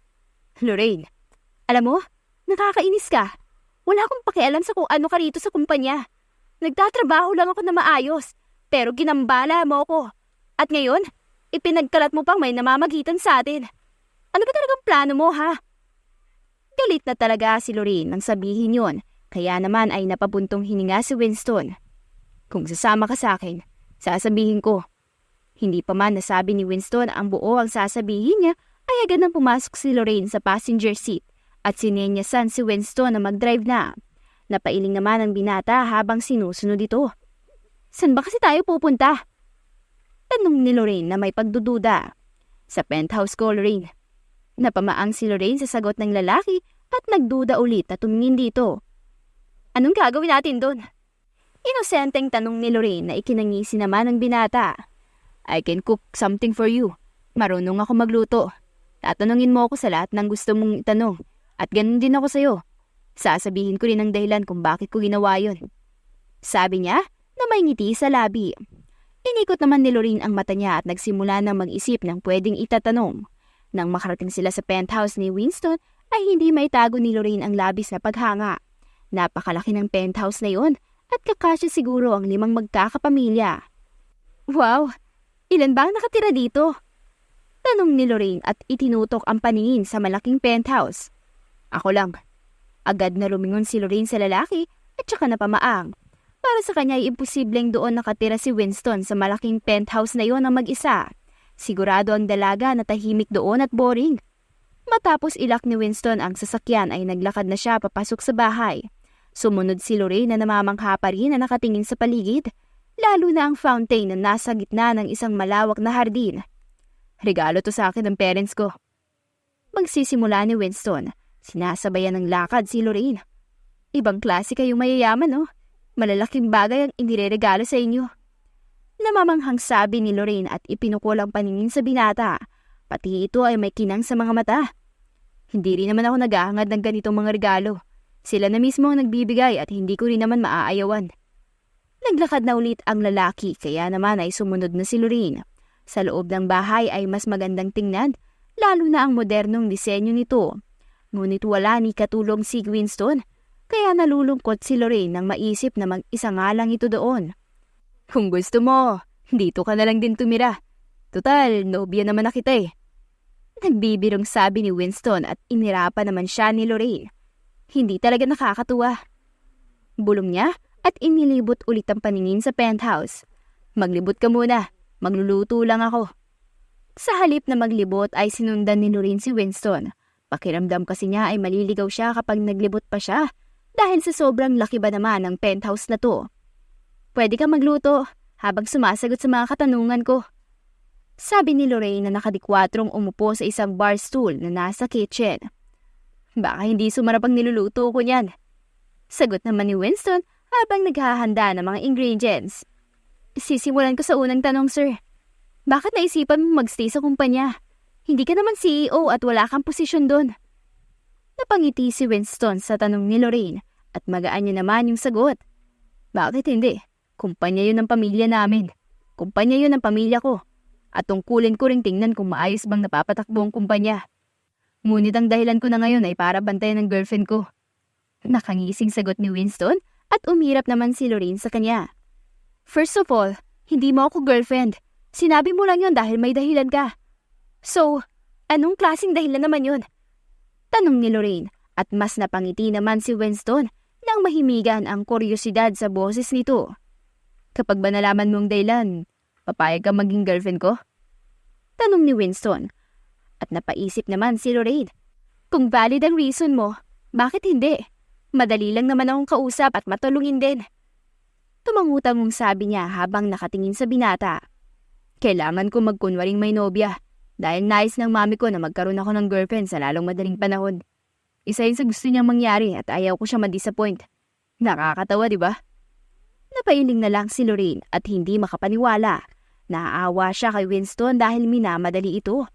A: Lorraine, alam mo, nakakainis ka. Wala akong pakialam sa kung ano ka rito sa kumpanya. Nagtatrabaho lang ako na maayos, pero ginambala mo ako. At ngayon, ipinagkalat mo pang may namamagitan sa atin. Ano ba talagang plano mo, ha? Galit na talaga si Lorraine nang sabihin yon, kaya naman ay napabuntong hininga si Winston. Kung sasama ka sa akin, sasabihin ko. Hindi pa man nasabi ni Winston ang buo ang sasabihin niya, ay agad nang pumasok si Lorraine sa passenger seat at sinenyasan si Winston na mag-drive na. Napailing naman ang binata habang sinusunod ito. Saan ba kasi tayo pupunta? Tanong ni Lorraine na may pagdududa. Sa penthouse ko, Lorraine. Napamaang si Lorraine sa sagot ng lalaki at nagduda ulit at tumingin dito. Anong gagawin natin doon? Inosenteng tanong ni Lorraine na ikinangisi naman ng binata. I can cook something for you. Marunong ako magluto. Tatanungin mo ako sa lahat ng gusto mong itanong. At ganun din ako sa'yo. Sasabihin ko rin ang dahilan kung bakit ko ginawa yun. Sabi niya na may ngiti sa labi. Inikot naman ni Lorraine ang mata niya at nagsimula na mag-isip ng pwedeng itatanong. Nang makarating sila sa penthouse ni Winston ay hindi maitago ni Lorraine ang labis na paghanga. Napakalaki ng penthouse na yon at kakasya siguro ang 5 magkakapamilya. Wow! Ilan ba ang nakatira dito? Tanong ni Lorraine at itinutok ang paningin sa malaking penthouse. Ako lang. Agad na lumingon si Lorraine sa lalaki at saka napamaang. Para sa kanya ay imposibleng doon nakatira si Winston sa malaking penthouse na yon na mag-isa. Sigurado ang dalaga na tahimik doon at boring. Matapos ilak ni Winston ang sasakyan ay naglakad na siya papasok sa bahay. Sumunod si Lorraine na namamangha pa rin na nakatingin sa paligid, lalo na ang fountain na nasa gitna ng isang malawak na hardin. Regalo to sa akin ng parents ko. Magsisimula ni Winston, sinasabayan ng lakad si Lorraine. Ibang klase kayong mayayaman, no? Malalaking bagay ang inireregalo sa inyo. Namamanghang sabi ni Lorraine at ipinukol ang paningin sa binata. Pati ito ay may kinang sa mga mata. Hindi rin naman ako naghahangad ng ganitong mga regalo. Sila na mismo ang nagbibigay at hindi ko rin naman maaayawan. Naglakad na ulit ang lalaki kaya naman ay sumunod na si Lorraine. Sa loob ng bahay ay mas magandang tingnan, lalo na ang modernong disenyo nito. Ngunit wala ni katulong si Winston, kaya nalulungkot si Lorraine nang maisip na mag-isa nga lang ito doon. Kung gusto mo, dito ka na lang din tumira. Total, nobya naman na kita eh. Nagbibirong sabi ni Winston at inirapan naman siya ni Lorraine. Hindi talaga nakakatuwa. Bulong niya at inilibot ulit ang paningin sa penthouse. Maglibot ka muna, magluluto lang ako. Sa halip na maglibot ay sinundan ni Lorraine si Winston. Pakiramdam kasi niya ay maliligaw siya kapag naglibot pa siya dahil sa sobrang laki ba naman ng penthouse na to. Pwede ka magluto habang sumasagot sa mga katanungan ko. Sabi ni Lorraine na nakadikwatrong umupo sa isang bar stool na nasa kitchen. Baka hindi sumarap ang niluluto ko niyan. Sagot naman ni Winston habang naghahanda ng mga ingredients. Sisimulan ko sa unang tanong, sir. Bakit naisipan mong magstay sa kumpanya? Hindi ka naman CEO at wala kang posisyon doon. Napangiti si Winston sa tanong ni Lorraine at magaan niya naman yung sagot. Bakit hindi? Kumpanya yun ng pamilya namin. Kumpanya yun ng pamilya ko. At tungkulin ko ring tingnan kung maayos bang napapatakbo ang kumpanya. Ngunit ang dahilan ko na ngayon ay para bantayan ng girlfriend ko. Nakangising sagot ni Winston at umirap naman si Lorraine sa kanya. First of all, hindi mo ako girlfriend. Sinabi mo lang yun dahil may dahilan ka. So, anong klaseng dahilan naman yun? Tanong ni Lorraine at mas napangiti naman si Winston nang mahimigan ang kuryosidad sa boses nito. Kapag ba nalaman mong dahilan, papayag ka maging girlfriend ko? Tanong ni Winston. At napaisip naman si Lorraine. Kung valid ang reason mo, bakit hindi? Madali lang naman akong kausap at matulungin din. Tumangutang sabi niya habang nakatingin sa binata. Kailangan ko magkunwaring may nobya dahil nais ng mami ko na magkaroon ako ng girlfriend sa lalong madaling panahon. Isa yun sa gusto niyang mangyari at ayaw ko siya ma-disappoint. Nakakatawa, di ba? Napailing na lang si Lorraine at hindi makapaniwala. Naaawa siya kay Winston dahil minamadali ito.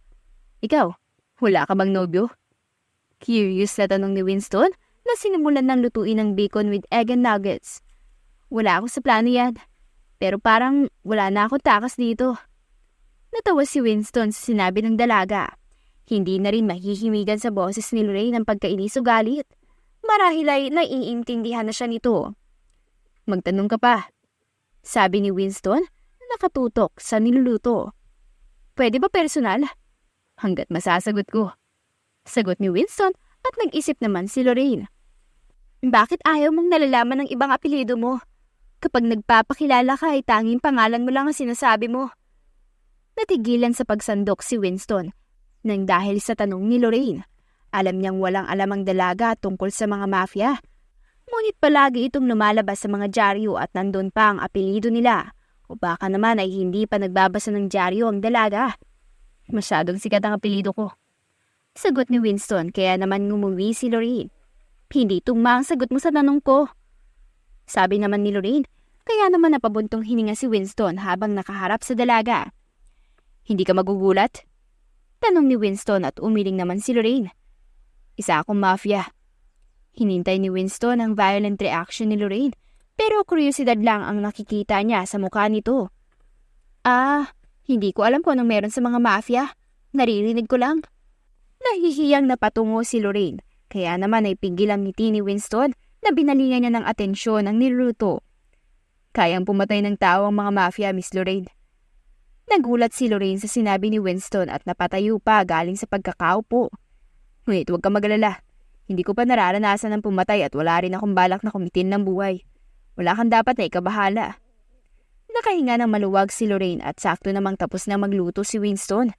A: Ikaw, wala ka bang nobyo? Curious na tanong ni Winston na sinimulan ng lutuin ng bacon with egg and nuggets. Wala ako sa plano yan, pero parang wala na akong takas dito. Natawa si Winston sa sinabi ng dalaga. Hindi na rin mahihimigan sa boses ni Lorraine ang pagkainis o galit. Marahil ay naiintindihan na siya nito. Magtanong ka pa, sabi ni Winston na nakatutok sa niluluto. Pwede ba personal? Hanggat masasagot ko. Sagot ni Winston at nag-isip naman si Lorraine. Bakit ayaw mong nalalaman ng ibang apelyido mo? Kapag nagpapakilala ka ay tanging pangalan mo lang ang sinasabi mo. Natigilan sa pagsandok si Winston nang dahil sa tanong ni Lorraine. Alam niyang walang alam ang dalaga tungkol sa mga mafia. Ngunit palagi itong lumalabas sa mga dyaryo at nandun pa ang apelyido nila. O baka naman ay hindi pa nagbabasa ng dyaryo ang dalaga. Masyadong sikat ang apelyido ko. Sagot ni Winston kaya naman ngumuwi si Lorraine. Hindi tugma ang sagot mo sa tanong ko. Sabi naman ni Lorraine, kaya naman napabuntong hininga si Winston habang nakaharap sa dalaga. Hindi ka magugulat? Tanong ni Winston at umiling naman si Lorraine. Isa akong mafia. Hinintay ni Winston ang violent reaction ni Lorraine pero kuryosidad lang ang nakikita niya sa mukha nito. Hindi ko alam kung anong meron sa mga mafia. Naririnig ko lang. Nahihiyang napatungo si Lorraine kaya naman ay pigil ang ngiti ni Winston na binalingan niya ng atensyon ang niluluto. Kayang pumatay ng tao ang mga mafia, Miss Lorraine. Nagulat si Lorraine sa sinabi ni Winston at napatayo pa galing sa pagkakaupo. Ngunit huwag ka magalala. Hindi ko pa nararanasan ng pumatay at wala rin akong balak na kumitin ng buhay. Wala kang dapat na ikabahala. Nakahinga ng maluwag si Lorraine at sakto namang tapos na magluto si Winston.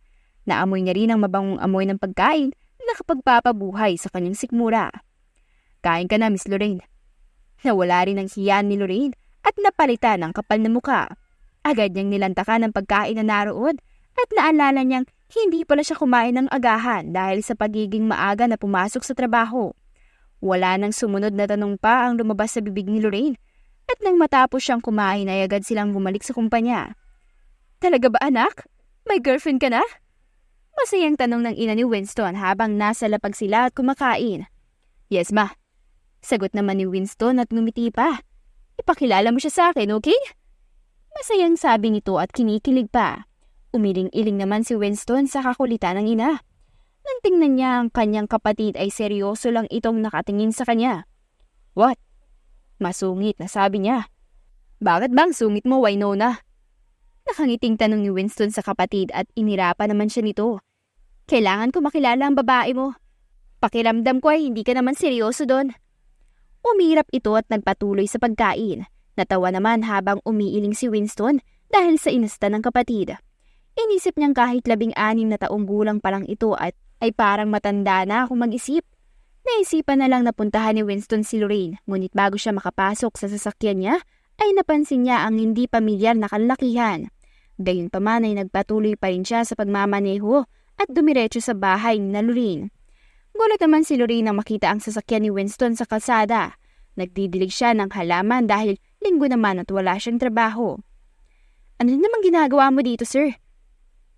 A: Naamoy niya rin ang mabangong amoy ng pagkain nakapagpapabuhay sa kanyang sikmura. Kain ka na, Miss Lorraine. Nawala rin ang hiyan ni Lorraine at napalitan ang kapal na muka. Agad niyang nilantakan ang pagkain na naroon at naalala niyang hindi pala siya kumain ng agahan dahil sa pagiging maaga na pumasok sa trabaho. Wala nang sumunod na tanong pa ang lumabas sa bibig ni Lorraine at nang matapos siyang kumain ay agad silang bumalik sa kumpanya. Talaga ba anak? May girlfriend ka na? Masayang tanong ng ina ni Winston habang nasa lapag sila at kumakain. Yes ma. Sagot naman ni Winston at ngumiti pa. Ipakilala mo siya sa akin, okay? Masayang sabi nito at kinikilig pa. Umiling-iling naman si Winston sa kakulitan ng ina. Nang tingnan niya ang kanyang kapatid ay seryoso lang itong nakatingin sa kanya. What? Masungit na sabi niya. Bakit bang sungit mo, Winona? Nakangiting tanong ni Winston sa kapatid at inirapan naman siya nito. Kailangan ko makilala ang babae mo. Pakiramdam ko ay hindi ka naman seryoso doon. Umirap ito at nagpatuloy sa pagkain. Natawa naman habang umiiling si Winston dahil sa inasta ng kapatid. Inisip niyang kahit 16 na taong gulang pa lang ito at ay parang matanda na kung mag-isip. Naisipan na lang napuntahan ni Winston si Lorraine, ngunit bago siya makapasok sa sasakyan niya, ay napansin niya ang hindi pamilyar na kalalakihan. Gayunpaman ay nagpatuloy pa rin siya sa pagmamaneho at dumiretso sa bahay ni Lorraine. Gulat naman si Lorraine nang makita ang sasakyan ni Winston sa kalsada. Nagdidilig siya ng halaman dahil linggo naman at wala siyang trabaho. Ano namang ginagawa mo dito, sir?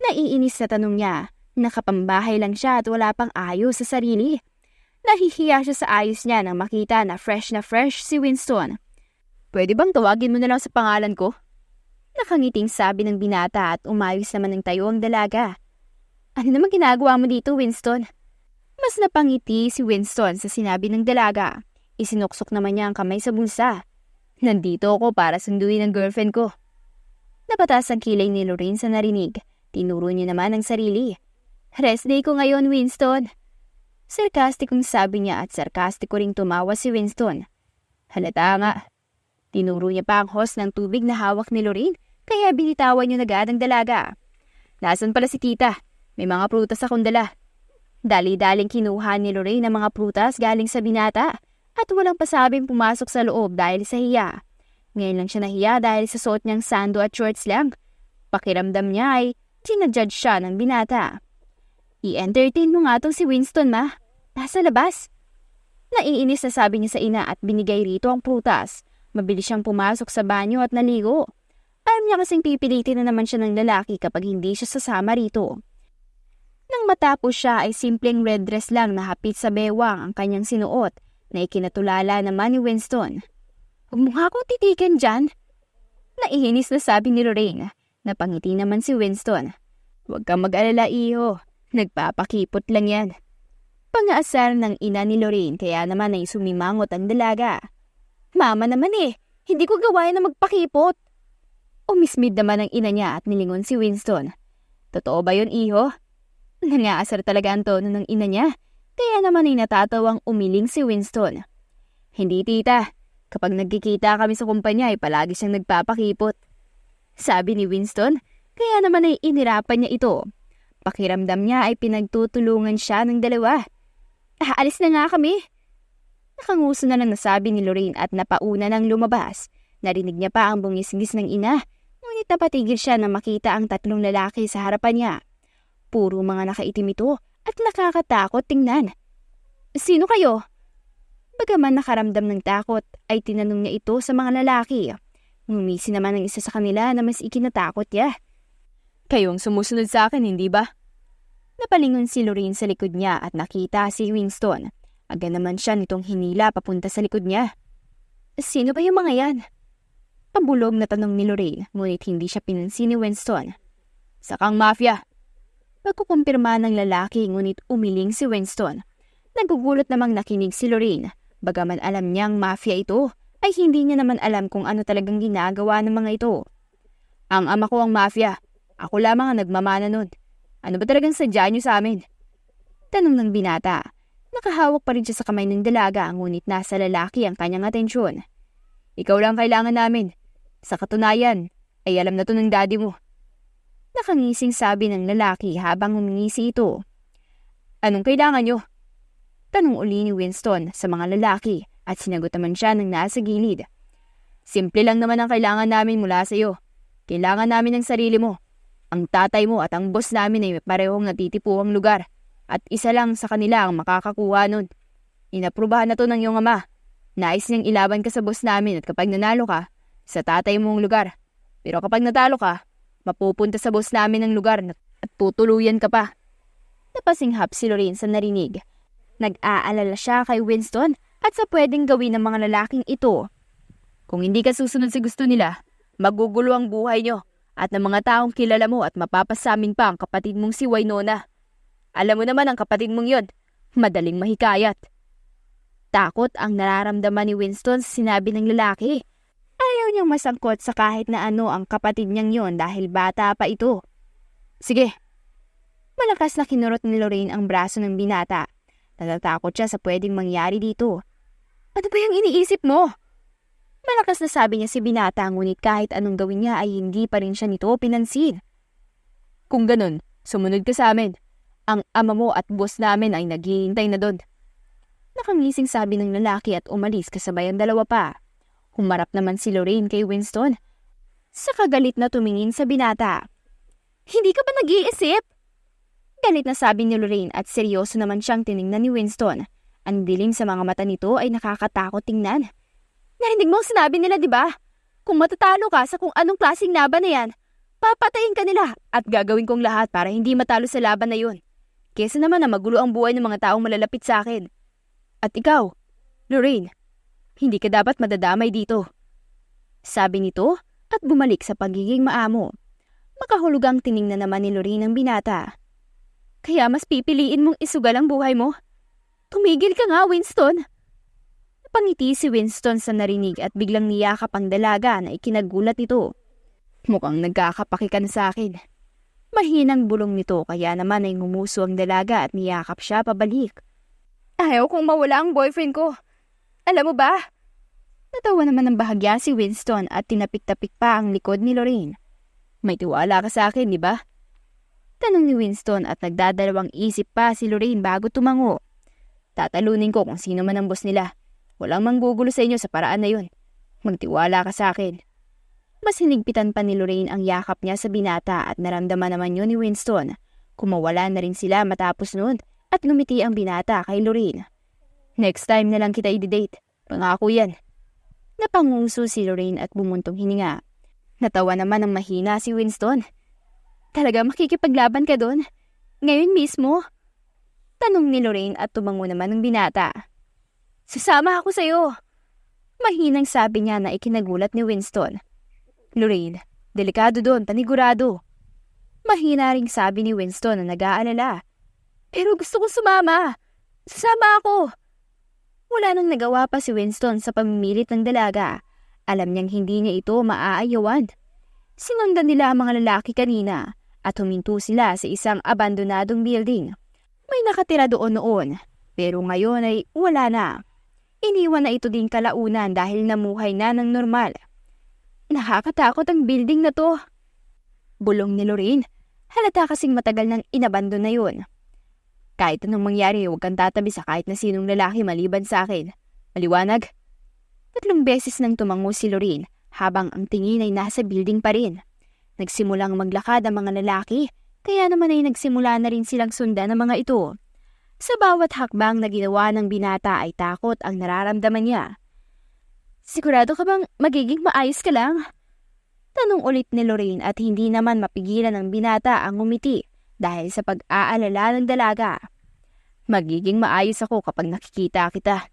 A: Naiinis sa tanong niya. Nakapambahay lang siya at wala pang ayos sa sarili. Nahihiya siya sa ayos niya nang makita na fresh si Winston. Pwede bang tawagin mo na lang sa pangalan ko? Nakangiting sabi ng binata at umayos naman ng tayo ang dalaga. Ano naman ginagawa mo dito, Winston? Mas napangiti si Winston sa sinabi ng dalaga. Isinuksok naman niya ang kamay sa bulsa. Nandito ako para sunduin ang girlfriend ko. Napatas ang kilay ni Lorraine sa narinig. Tinuro niya naman ang sarili. Rest day ko ngayon, Winston. Sarkastikong sabi niya at sarkastiko ring tumawa si Winston. Halata nga. Tinuro niya pa ang hose ng tubig na hawak ni Lorraine kaya binitawan niya agad ang dalaga. Nasaan pala si tita? May mga prutas akong dala. Dali-daling kinuha ni Lorraine ang mga prutas galing sa binata at walang pasabing pumasok sa loob dahil sa hiya. Ngayon lang siya nahiya dahil sa suot niyang sando at shorts lang. Pakiramdam niya ay sinajudge siya ng binata. I-entertain mo nga tong si Winston, ma. Nasa labas. Naiinis na sabi niya sa ina at binigay rito ang prutas. Mabilis siyang pumasok sa banyo at naligo. Alam niya kasing pipilitin na naman siya ng lalaki kapag hindi siya sasama rito. Nang matapos siya ay simpleng red dress lang na hapit sa bewang ang kanyang sinuot na ikinatulala naman ni Winston. Huwag mo nga akong titigan dyan. Naiinis na sabi ni Lorraine. Napangiti naman si Winston. Huwag kang mag-alala, iho. Nagpapakipot lang yan. Pangaasar ng ina ni Lorraine kaya naman ay sumimangot ang dalaga. Mama naman hindi ko gawain na magpakipot. Umismid naman ang ina niya at nilingon si Winston. Totoo ba yun, iho? Nangaasar talaga ang tono ng ina niya, kaya naman ay natatawang umiling si Winston. Hindi tita, kapag nagkikita kami sa kumpanya ay palagi siyang nagpapakipot. Sabi ni Winston, kaya naman ay inirapan niya ito. Pakiramdam niya ay pinagtutulungan siya ng dalawa. Aalis na nga kami. Nakanguso na lang nasabi ni Lorraine at napauna nang lumabas. Narinig niya pa ang bungisngis ng ina, ngunit napatigil siya na makita ang 3 lalaki sa harapan niya. Puro mga nakaitim ito at nakakatakot tingnan. Sino kayo? Bagaman nakaramdam ng takot ay tinanong niya ito sa mga lalaki. Ngumisi naman ang isa sa kanila na mas ikinatakot niya. Kayong sumusunod sa akin, hindi ba? Napalingon si Lorraine sa likod niya at nakita si Winston. Agad naman siya nitong hinila papunta sa likod niya. Sino ba yung mga yan? Pabulog na tanong ni Lorraine, ngunit hindi siya pinansin ni Winston. Sakang mafia. Pagkukumpirma ng lalaki ngunit umiling si Winston. Nagugulat namang nakinig si Lorraine. Bagaman alam niyang mafia ito, ay hindi niya naman alam kung ano talagang ginagawa ng mga ito. Ang ama ko ang mafia. Ako lamang ang nagmamana nun. Ano ba talagang sadya niyo sa amin? Tanong ng binata. Nakahawak pa rin siya sa kamay ng dalaga ngunit nasa lalaki ang kanyang atensyon. Ikaw lang kailangan namin. Sa katunayan, ay alam na to ng daddy mo. Nakangising sabi ng lalaki habang humingisi ito. Anong kailangan nyo? Tanong uli ni Winston sa mga lalaki at sinagot naman siya ng nasa gilid. Simple lang naman ang kailangan namin mula sa iyo. Kailangan namin ng sarili mo. Ang tatay mo at ang boss namin ay parehong natitipuhang lugar at isa lang sa kanila ang makakakuha nun. Inaprubahan na to ng iyong ama. Nais niyang ilaban ka sa boss namin at kapag nanalo ka, sa tatay mong lugar. Pero kapag natalo ka, mapupunta sa boss namin ang lugar at tutuluyan ka pa. Napasinghap si Lorraine sa narinig. Nag-aalala siya kay Winston at sa pwedeng gawin ng mga lalaking ito. Kung hindi ka susunod sa gusto nila, magugulo ang buhay nyo at ng mga taong kilala mo at mapapasamin pa ang kapatid mong si Wynonna. Alam mo naman ang kapatid mong yon, madaling mahikayat. Takot ang nararamdaman ni Winston sa sinabi ng lalaki. Ayaw niyang masangkot sa kahit na ano ang kapatid niyang yon dahil bata pa ito. Sige. Malakas na kinurot ni Lorraine ang braso ng binata. Natatakot siya sa pwedeng mangyari dito. Ano ba yung iniisip mo? Malakas na sabi niya si binata, ngunit kahit anong gawin niya ay hindi pa rin siya nito pinansin. Kung ganun, sumunod ka sa amin. Ang ama mo at boss namin ay naghihintay na doon. Nakangising sabi ng lalaki at umalis kasabay ang dalawa pa. Humarap naman si Lorraine kay Winston. Sa kagalit na tumingin sa binata. Hindi ka ba nag-iisip? Galit na sabi ni Lorraine at seryoso naman siyang tiningnan ni Winston. Ang dilim sa mga mata nito ay nakakatakot tingnan. Narinig mo ang sinabi nila, di ba? Kung matatalo ka sa kung anong klaseng laban na yan, papatayin ka nila at gagawin kong lahat para hindi matalo sa laban na yun. Kesa naman na magulo ang buhay ng mga taong malalapit sa akin. At ikaw, Lorraine, hindi ka dapat madadamay dito. Sabi nito at bumalik sa pagiging maamo. Makahulugang tiningnan naman ni Lorraine ang binata. Kaya mas pipiliin mong isugal ang buhay mo? Tumigil ka nga, Winston. Napangiti si Winston sa narinig at biglang niyakap ang dalaga na ikinagulat ito. Mukhang nagkakapakikan sa akin. Mahinang bulong nito kaya naman ay ngumuso ang dalaga at niyakap siya pabalik. Ayaw kong mawala ang boyfriend ko. Alam mo ba? Natawa naman ng bahagya si Winston at tinapik-tapik pa ang likod ni Lorraine. May tiwala ka sa akin, di ba? Tanong ni Winston at nagdadalawang isip pa si Lorraine bago tumango. Tatalunin ko kung sino man ang boss nila. Walang manggugulo sa inyo sa paraan na yun. Magtiwala ka sa akin. Mas hinigpitan pa ni Lorraine ang yakap niya sa binata at naramdaman naman yun ni Winston. Kumawala na rin sila matapos noon. At ngumiti ang binata kay Lorraine. Next time na lang kita i-date. Pangako yan. Napanguso si Lorraine at bumuntong hininga. Natawa naman ng mahina si Winston. Talaga makikipaglaban ka doon? Ngayon mismo? Tanong ni Lorraine at tumango naman ng binata. Sasama ako sa'yo. Mahinang sabi niya na ikinagulat ni Winston. Lorraine, delikado doon, panigurado. Mahina ring sabi ni Winston na nag-aalala. Pero gusto kong sumama. Sasama ako. Wala nang nagawa pa si Winston sa pamimilit ng dalaga. Alam niyang hindi niya ito maaayawan. Sinundan nila ang mga lalaki kanina at huminto sila sa isang abandonadong building. May nakatira doon noon, pero ngayon ay wala na. Iniwan na ito din kalaunan dahil namuhay na ng normal. Nakakatakot ang building na to. Bulong ni Lorraine. Halata kasing matagal nang inabandon na yun. Kahit anong mangyari, huwag kang tatabi sa kahit na sinong lalaki maliban sa akin. Maliwanag? 3 beses nang tumango si Lorraine habang ang tingin ay nasa building pa rin. Nagsimulang maglakad ang mga lalaki, kaya naman ay nagsimula na rin silang sundan ng mga ito. Sa bawat hakbang na ginawa ng binata ay takot ang nararamdaman niya. Sigurado ka bang magiging maayos ka lang? Tanong ulit ni Lorraine at hindi naman mapigilan ng binata ang ngumiti. Dahil sa pag-aalala ng dalaga. Magiging maayos ako kapag nakikita kita.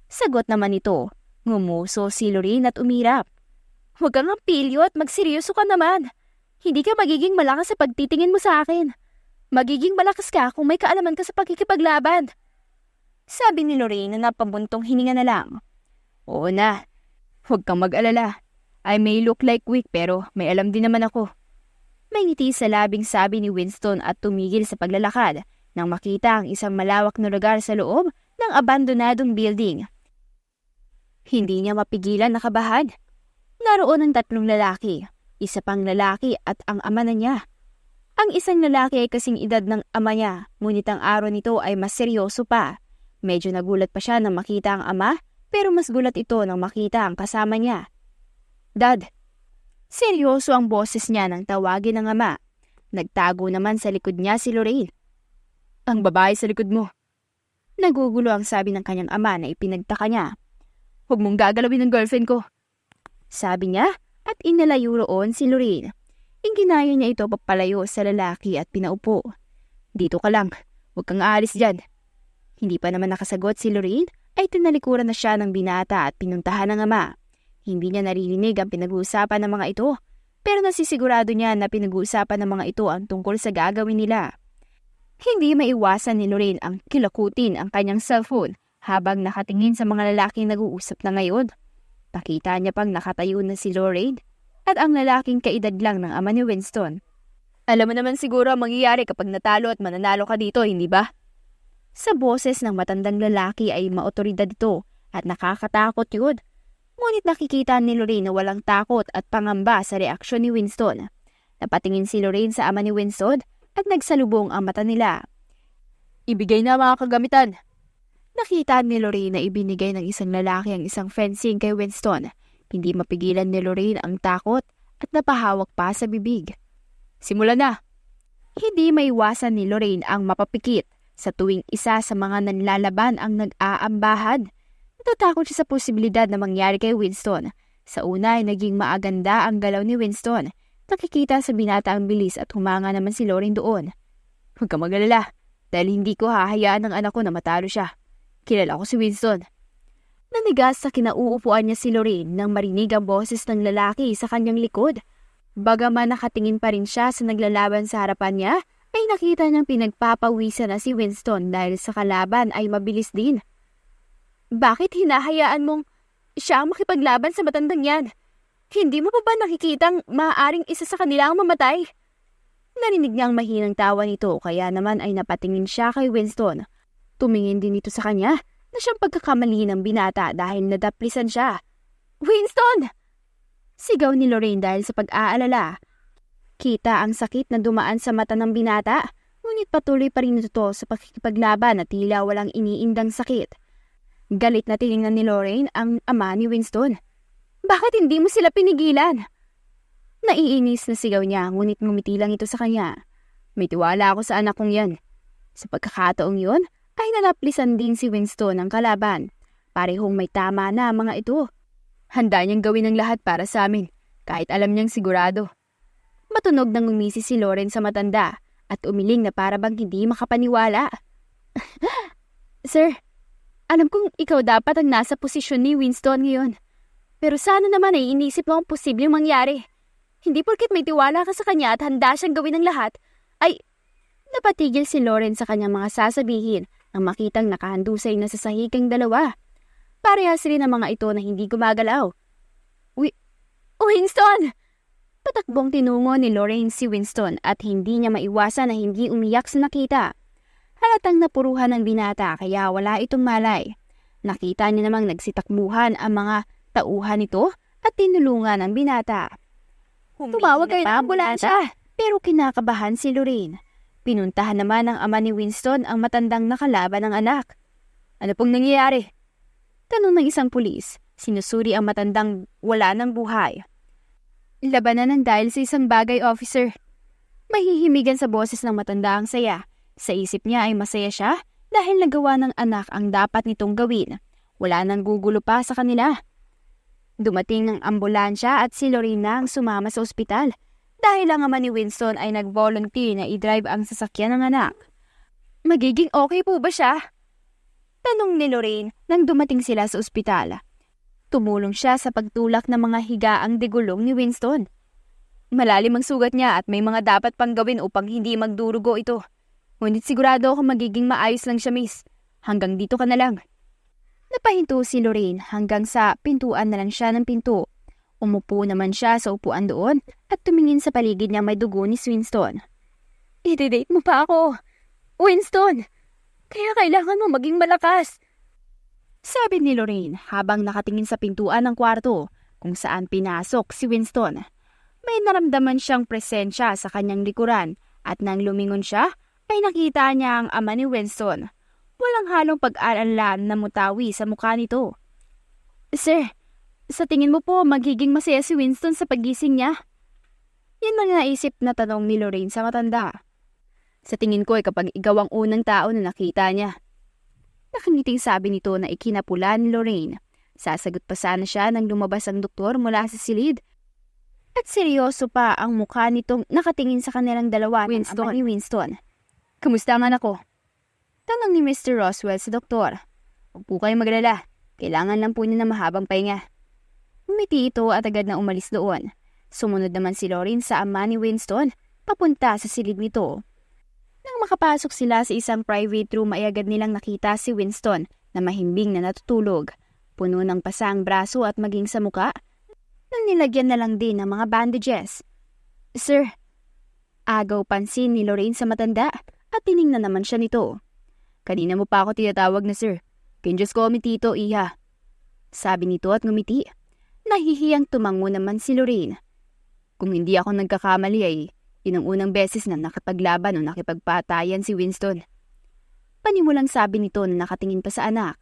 A: Sagot naman ito, ngumuso si Lorraine at umirap. Huwag kang pilyo at magseryoso ka naman. Hindi ka magiging malakas sa pagtitingin mo sa akin. Magiging malakas ka kung may kaalaman ka sa pagkikipaglaban. Sabi ni Lorraine na napabuntong hininga na lang. Oo na, huwag kang mag-alala. I may look like weak pero may alam din naman ako. May ngiti sa labing sabi ni Winston at tumigil sa paglalakad nang makita ang isang malawak na lugar sa loob ng abandonadong building. Hindi niya mapigilan na kabahan. Naroon ang 3 lalaki, isa pang lalaki at ang ama na niya. Ang isang lalaki ay kasing edad ng ama niya, ngunit ang araw nito ay mas seryoso pa. Medyo nagulat pa siya nang makita ang ama, pero mas gulat ito nang makita ang kasama niya. Dad. Seryoso ang boses niya nang tawagin ng ama. Nagtago naman sa likod niya si Lorraine. Ang babae sa likod mo. Nagugulo ang sabi ng kanyang ama na ipinagtaka niya. Huwag mong gagalawin ng girlfriend ko. Sabi niya at inalayo roon si Lorraine. Inginaya niya ito papalayo sa lalaki at pinaupo. Dito ka lang, huwag kang aalis dyan. Hindi pa naman nakasagot si Lorraine ay tinalikuran na siya ng binata at pinuntahan ng ama. Hindi niya naririnig ang pinag-uusapan ng mga ito, pero nasisigurado niya na pinag-uusapan ng mga ito ang tungkol sa gagawin nila. Hindi maiwasan ni Lorraine ang kilakutin ang kanyang cellphone habang nakatingin sa mga lalaking nag-uusap na ngayon. Nakita niya pang nakatayo na si Lorraine at ang lalaking kaedad lang ng ama ni Winston. Alam mo naman siguro ang mangyayari kapag natalo at mananalo ka dito, hindi ba? Sa boses ng matandang lalaki ay maotoridad ito at nakakatakot yun. Ngunit nakikita ni Lorraine na walang takot at pangamba sa reaksyon ni Winston. Napatingin si Lorraine sa ama ni Winston at nagsalubong ang mata nila. Ibigay na mga kagamitan. Nakita ni Lorraine na ibinigay ng isang lalaki ang isang fencing kay Winston. Hindi mapigilan ni Lorraine ang takot at napahawak pa sa bibig. Simula na. Hindi maiwasan ni Lorraine ang mapapikit sa tuwing isa sa mga nanlalaban ang nag-aambahan. Natatakot siya sa posibilidad na mangyari kay Winston. Sa una ay naging maaganda ang galaw ni Winston. Nakikita sa binata ang bilis at humanga naman si Lorraine doon. Huwag ka mag-alala dahil hindi ko hahayaan ng anak ko na matalo siya. Kilala ko si Winston. Nanigas sa kinauupuan niya si Lorraine nang marinig ang boses ng lalaki sa kanyang likod. Bagaman nakatingin pa rin siya sa naglalaban sa harapan niya, ay nakita niyang pinagpapawisan na si Winston dahil sa kalaban ay mabilis din. Bakit hinahayaan mong siya ang makipaglaban sa matandang yan? Hindi mo pa ba nakikitang maaaring isa sa kanila ang mamatay? Narinig niya ang mahinang tawa nito kaya naman ay napatingin siya kay Winston. Tumingin din ito sa kanya na siyang pagkakamali ng binata dahil nadaplisan siya. Winston! Sigaw ni Lorraine dahil sa pag-aalala. Kita ang sakit na dumaan sa mata ng binata, ngunit patuloy pa rin ito sa pakikipaglaban at tila walang iniindang sakit. Galit na tiningnan ni Lorraine ang ama ni Winston. Bakit hindi mo sila pinigilan? Naiinis na sigaw niya ngunit ngumiti lang ito sa kanya. May tiwala ako sa anak kong yan. Sa pagkakataong yun ay nanaplisan din si Winston ang kalaban. Parehong may tama na mga ito. Handa niyang gawin ang lahat para sa amin kahit alam niyang sigurado. Matunog nang umisi si Lorraine sa matanda at umiling na para bang hindi makapaniwala. Sir, alam kong ikaw dapat ang nasa posisyon ni Winston ngayon. Pero sana naman ay inisip mo ang posibleng mangyari. Hindi porket may tiwala ka sa kanya at handa siyang gawin ang lahat, ay napatigil si Lorraine sa kanyang mga sasabihin nang makitang nakahandusay na sa sahig ang dalawa. Parehas rin ang mga ito na hindi gumagalaw. Winston! Patakbong tinungo ni Lorraine si Winston at hindi niya maiwasan na hindi umiyak sa nakita. Halatang napuruhan ng binata kaya wala itong malay. Nakita niya namang nagsitakbuhan ang mga tauhan nito at tinulungan ang binata. Tumawag kayo ng ambulansya pero kinakabahan si Lorraine. Pinuntahan naman ng ama ni Winston ang matandang nakalaban ng anak. Ano pong nangyayari? Tanong ng isang pulis. Sinusuri ang matandang wala ng buhay. Labanan ng dahil sa isang bagay, officer. Mahihimigan sa boses ng matanda ang saya. Sa isip niya ay masaya siya dahil nagawa ng anak ang dapat nitong gawin. Wala nang gugulo pa sa kanila. Dumating ang ambulansya at si Lorraine na ang sumama sa ospital dahil ang ama ni Winston ay nag-volunteer na i-drive ang sasakyan ng anak. Magiging okay po ba siya? Tanong ni Lorraine nang dumating sila sa ospital. Tumulong siya sa pagtulak ng mga higaang digulong ni Winston. Malalim ang sugat niya at may mga dapat pang gawin upang hindi magdurugo ito. Ngunit sigurado ako magiging maayos lang siya, miss. Hanggang dito ka na lang. Napahinto si Lorraine hanggang sa pintuan na lang siya ng pinto. Umupo naman siya sa upuan doon at tumingin sa paligid niya may dugo ni Winston. I-date mo pa ako, Winston. Kaya kailangan mo maging malakas. Sabi ni Lorraine habang nakatingin sa pintuan ng kwarto kung saan pinasok si Winston. May naramdaman siyang presensya sa kanyang likuran At nang lumingon siya, ay nakita niya ang ama ni Winston. Walang halong pag-aalala na mutawi sa mukha nito. Sir, sa tingin mo po magiging masaya si Winston sa pagising niya? Yan ang naisip na tanong ni Lorraine sa matanda. Sa tingin ko ay kapag ikaw ang unang tao na nakita niya. Nakangiting sabi nito na ikinapula ni Lorraine. Sasagot pa sana siya nang lumabas ang doktor mula sa silid. At seryoso pa ang mukha nitong nakatingin sa kanilang dalawa ng ama ni Winston. Kamusta ang anak ko? Tanong ni Mr. Roswell sa doktor. Huwag po kayong maglala. Kailangan lang po niya ng mahabang pahinga. Umiti ito at agad na umalis doon. Sumunod naman si Lorraine sa ama ni Winston, papunta sa silid nito. Nang makapasok sila sa isang private room ay agad nilang nakita si Winston na mahimbing na natutulog. Puno ng pasa ang braso at maging sa muka. Nang nilagyan na lang din ng mga bandages. Sir, agaw pansin ni Lorraine sa matanda at tiningnan naman siya nito. Kanina mo pa ako tinatawag na sir. Can just call me Tito, Iha. Sabi nito at ngumiti. Nahihiyang tumango naman si Lorraine. Kung hindi ako nagkakamali ay yun ang unang beses na nakipaglaban o nakipagpatayan si Winston. Panimulang sabi nito na nakatingin pa sa anak.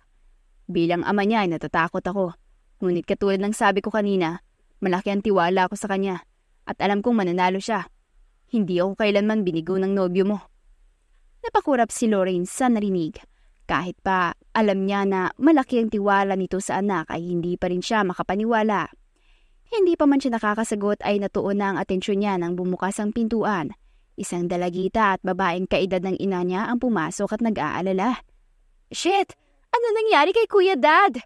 A: Bilang ama niya ay natatakot ako. Ngunit katulad ng sabi ko kanina, malaki ang tiwala ko sa kanya at alam kong mananalo siya. Hindi ako kailanman binigo ng nobyo mo. Napakurap si Lorraine sa narinig. Kahit pa alam niya na malaki ang tiwala nito sa anak ay hindi pa rin siya makapaniwala. Hindi pa man siya nakakasagot ay natuon na ang atensyon niya nang bumukas ang pintuan. Isang dalagita at babaeng kaedad ng ina niya ang pumasok at nag-aalala. Shit! Ano nangyari kay Kuya Dad?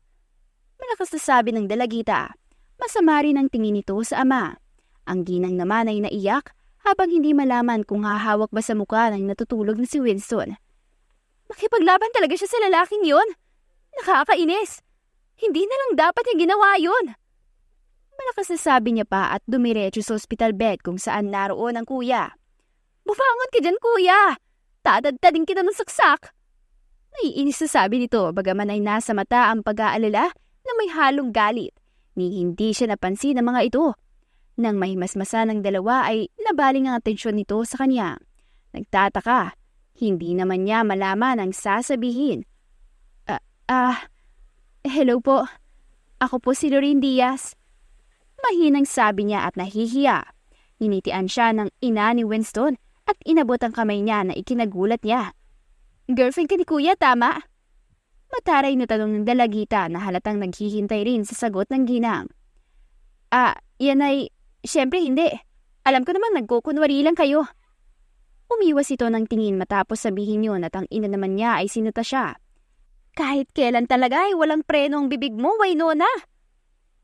A: Malakas na sabi ng dalagita. Masama rin ang tingin nito sa ama. Ang ginang naman ay naiyak habang hindi malaman kung hahawak ba sa mukha ng natutulog na si Winston. Makipaglaban talaga siya sa lalaking yon. Nakakainis. Hindi na lang dapat niya ginawa yun. Malakas na sabi niya pa at dumiretso sa hospital bed kung saan naroon ang kuya. Bufangon ka dyan, kuya! Tadadtadin kita ng saksak! Naiinis na sabi nito bagaman ay nasa mata ang pag-aalala na may halong galit. Ni hindi siya napansin ng mga ito. Nang mahimasmasa ng dalawa ay nabaling ang atensyon nito sa kanya. Nagtataka, hindi naman niya malaman ang sasabihin. Hello po. Ako po si Lorraine Diaz. Mahinang sabi niya at nahihiya. Ninitian siya ng ina ni Winston at inabot ang kamay niya na ikinagulat niya. Girlfriend ka ni Kuya, tama? Mataray na tanong ng dalagita na halatang naghihintay rin sa sagot ng ginang. Yan ay, syempre hindi. Alam ko namang nagkukunwari lang kayo. Umiwas ito ng tingin matapos sabihin yun at ang ina naman niya ay sinuta siya. Kahit kailan talaga ay walang preno ang bibig mo, Waynona.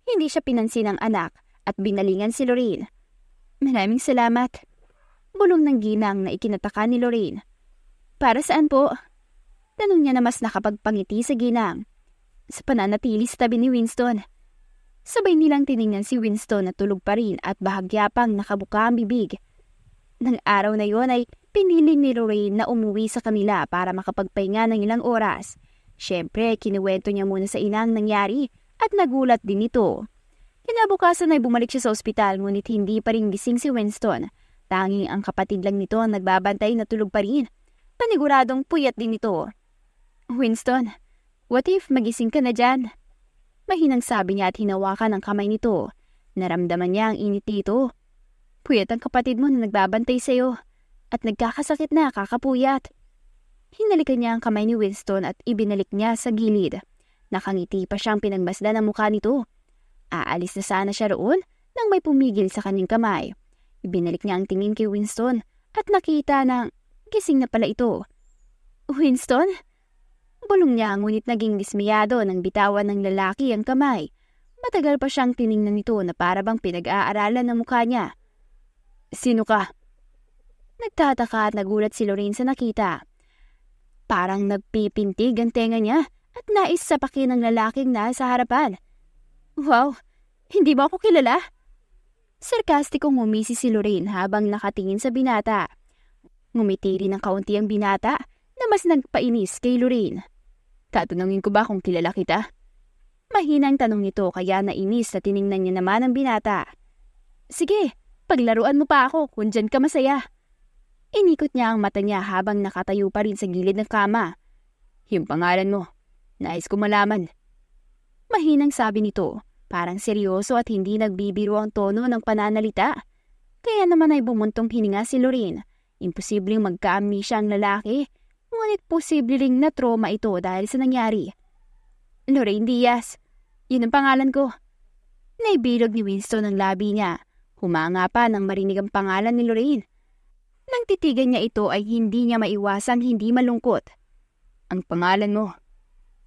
A: Hindi siya pinansin ng anak at binalingan si Lorraine. Maraming salamat. Bulong ng ginang na ikinataka ni Lorraine. Para saan po? Tanong niya na mas nakapagpangiti sa ginang. Sa pananatili sa tabi ni Winston. Sabay nilang tiningnan si Winston na tulog pa rin at bahagya pang nakabuka ang bibig. Nang araw na yon ay pinili ni Lorraine na umuwi sa kanila para makapagpahinga ng ilang oras. Siyempre, kinuwento niya muna sa inang nangyari at nagulat din ito. Kinabukasan ay bumalik siya sa ospital ngunit hindi pa rin gising si Winston. Tanging ang kapatid lang nito ang nagbabantay na tulog pa rin. Paniguradong puyat din ito. Winston, what if magising ka na dyan? Mahinang sabi niya at hinawakan ang kamay nito. Naramdaman niya ang init dito. Puyat ang kapatid mo na nagbabantay sa'yo at nagkakasakit na kakapuyat. Hinalikan niya ang kamay ni Winston at ibinalik niya sa gilid. Nakangiti pa siyang pinagmasdan ang mukha nito. Aalis na sana siya roon nang may pumigil sa kanyang kamay. Ibinalik niya ang tingin kay Winston at nakita na gising na pala ito. Winston? Bulong niya ngunit naging dismayado nang bitawan ng lalaki ang kamay. Matagal pa siyang tiningnan nito na para bang pinag-aaralan ng mukha niya. Sino ka? Nagtataka at nagulat si Lorraine sa nakita. Parang nagpipintig ang tenga niya at nais sapakin ng lalaking nasa harapan. Wow, hindi ba ako kilala? Sarkastikong ngumisi si Lorraine habang nakatingin sa binata. Ngumiti rin ng kaunti ang binata na mas nagpainis kay Lorraine. Tatanungin ko ba kung kilala kita? Mahinang tanong nito kaya nainis na tiningnan niya naman ang binata. Sige, paglaruan mo pa ako kung dyan ka masaya. Inikot niya ang mata niya habang nakatayo pa rin sa gilid ng kama. Yung pangalan mo, nais ko malaman. Mahinang sabi nito, parang seryoso at hindi nagbibiro ang tono ng pananalita. Kaya naman ay bumuntong hininga si Lorraine. Imposibleng magka-amnesia ang lalaki, ngunit posible ring na-trauma ito dahil sa nangyari. Lorraine Diaz, yun ang pangalan ko. Naibilog ni Winston ang labi niya. Humanga pa nang marinig ang pangalan ni Lorraine. Nang titigan niya ito ay hindi niya maiwasang hindi malungkot. Ang pangalan mo.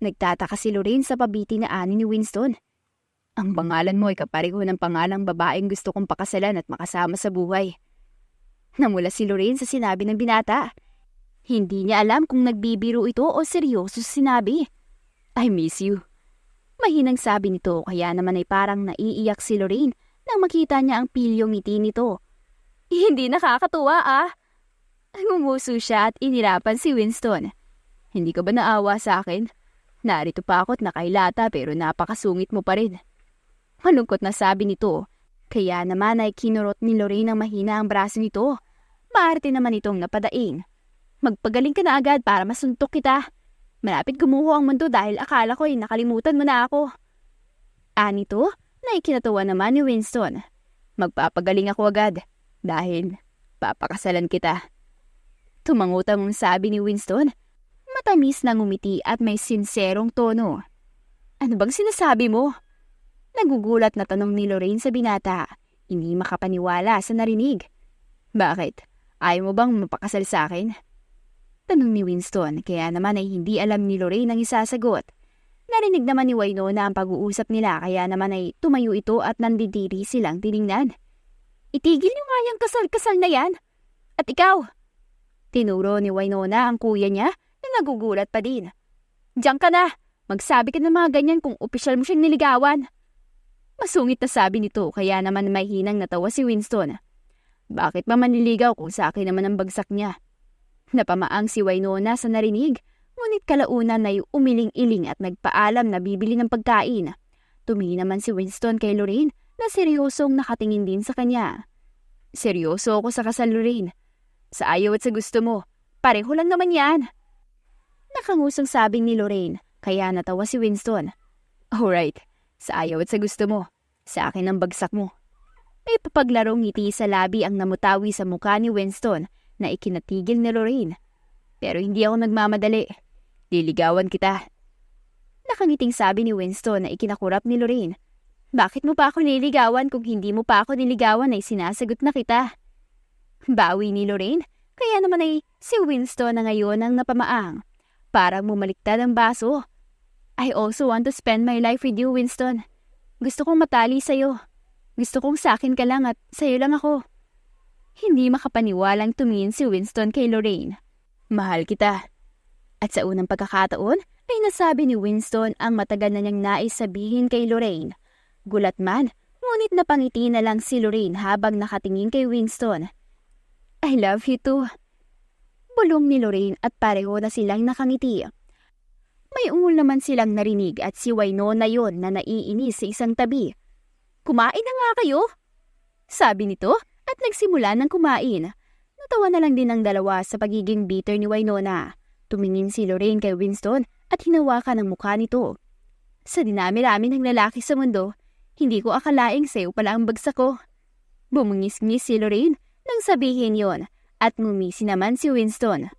A: Nagtataka si Lorraine sa pabiti na ani ni Winston. Ang pangalan mo ay kapareho ng pangalang babaeng gusto kong pakasalan at makasama sa buhay. Namula si Lorraine sa sinabi ng binata. Hindi niya alam kung nagbibiro ito o seryoso sa sinabi. I miss you. Mahinang sabi nito kaya naman ay parang naiiyak si Lorraine nang makita niya ang pilyong ngiti nito. Hindi nakakatuwa ah. Ngumuso siya at inirapan si Winston. Hindi ka ba naawa sa akin? Narito pa ako't nakailata pero napakasungit mo pa rin. Malungkot na sabi nito. Kaya naman ay kinurot ni Lorraine ang mahina ang braso nito. Maarte naman itong napadaing. Magpagaling ka na agad para masuntok kita. Malapit gumuho ang mundo dahil akala ko ay nakalimutan mo na ako. Anito na ikinatawa naman ni Winston. Magpapagaling ako agad dahil papakasalan kita. Tumangutang ang sabi ni Winston. Matamis na ngumiti at may sinserong tono. Ano bang sinasabi mo? Nagugulat na tanong ni Lorraine sa binata. Hindi makapaniwala sa narinig. Bakit? Ayaw mo bang mapakasal sa akin? Tanong ni Winston, kaya naman ay hindi alam ni Lorraine ang isasagot. Narinig naman ni Wynonna ang pag-uusap nila kaya naman ay tumayo ito at nandidiri silang tiningnan. Itigil niyo nga yung kasal-kasal na yan. At ikaw? Tinuro ni Wynonna ang kuya niya na nagugulat pa din. Diyan ka na. Magsabi ka ng mga ganyan kung opisyal mo siyang niligawan. Masungit na sabi nito kaya naman may hinang natawa si Winston. Bakit ba manliligaw kung sa akin naman ang bagsak niya? Napamaang si Wynonna sa narinig, ngunit kalaunan ay umiling-iling at nagpaalam na bibili ng pagkain. Tumingin naman si Winston kay Lorraine na seryosong nakatingin din sa kanya. Seryoso ako sa kasal, Lorraine. Sa ayaw at sa gusto mo, pareho lang naman yan. Nakangusang sabi ni Lorraine, kaya natawa si Winston. Alright, sa ayaw at sa gusto mo, sa akin ang bagsak mo. May papaglarong ngiti sa labi ang namutawi sa mukha ni Winston na ikinatigil ni Lorraine. Pero hindi ako nagmamadali. Liligawan kita. Nakangiting sabi ni Winston na ikinakurap ni Lorraine. Bakit mo pa ako nililigawan kung hindi mo pa ako niligawan ay sinasagot na kita? Bawi ni Lorraine, kaya naman ay si Winston na ngayon ang napamaang. Parang mumaliktad ang baso. I also want to spend my life with you, Winston. Gusto kong matali sa'yo. Gusto kong sakin ka lang at sa'yo lang ako. Hindi makapaniwalang tumingin si Winston kay Lorraine. Mahal kita. At sa unang pagkakataon ay nasabi ni Winston ang matagal na niyang nais sabihin kay Lorraine. Gulat man, ngunit napangiti na lang si Lorraine habang nakatingin kay Winston. I love you too. Bulong ni Lorraine at pareho na silang nakangiti. May ungol naman silang narinig at si Wynonna yon na naiinis sa isang tabi. Kumain na nga kayo? Sabi nito at nagsimula ng kumain. Natawa na lang din ang dalawa sa pagiging bitter ni Wynonna. Tumingin si Lorraine kay Winston at hinawakan ang mukha nito. Sa dinami-rami ng lalaki sa mundo, hindi ko akalaing sa'yo pala ang bagsak ko. Bumungis-ngis si Lorraine nang sabihin yon at ngumisi naman si Winston.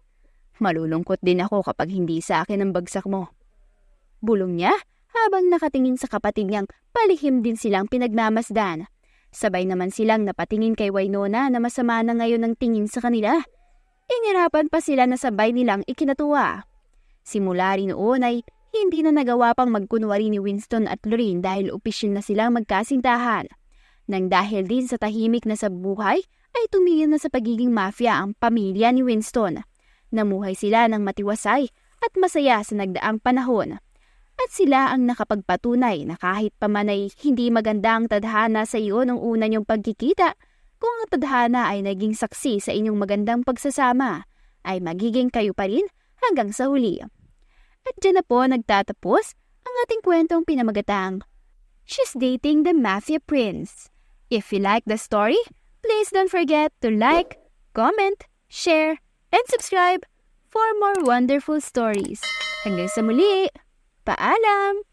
A: Malulungkot din ako kapag hindi sa akin ang bagsak mo. Bulong niya habang nakatingin sa kapatid niyang palihim din silang pinagmamasdan. Sabay naman silang napatingin kay Wynonna na masama na ngayon ang tingin sa kanila. Inirapan pa sila na sabay nilang ikinatuwa. Simula rin noon ay hindi na nagawa pang magkunwari ni Winston at Lorraine dahil opisyal na silang magkasintahan. Nang dahil din sa tahimik na sa buhay ay tumingin na sa pagiging mafia ang pamilya ni Winston. Namuhay sila ng matiwasay at masaya sa nagdaang panahon. At sila ang nakapagpatunay na kahit pa man ay hindi maganda ang tadhana sa iyo nung una niyong pagkikita, kung ang tadhana ay naging saksi sa inyong magandang pagsasama, ay magiging kayo pa rin hanggang sa huli. At dyan na po nagtatapos ang ating kwentong pinamagatang She's Dating the Mafia Prince. If you like the story, please don't forget to like, comment, share, and subscribe for more wonderful stories. Hanggang sa muli, paalam!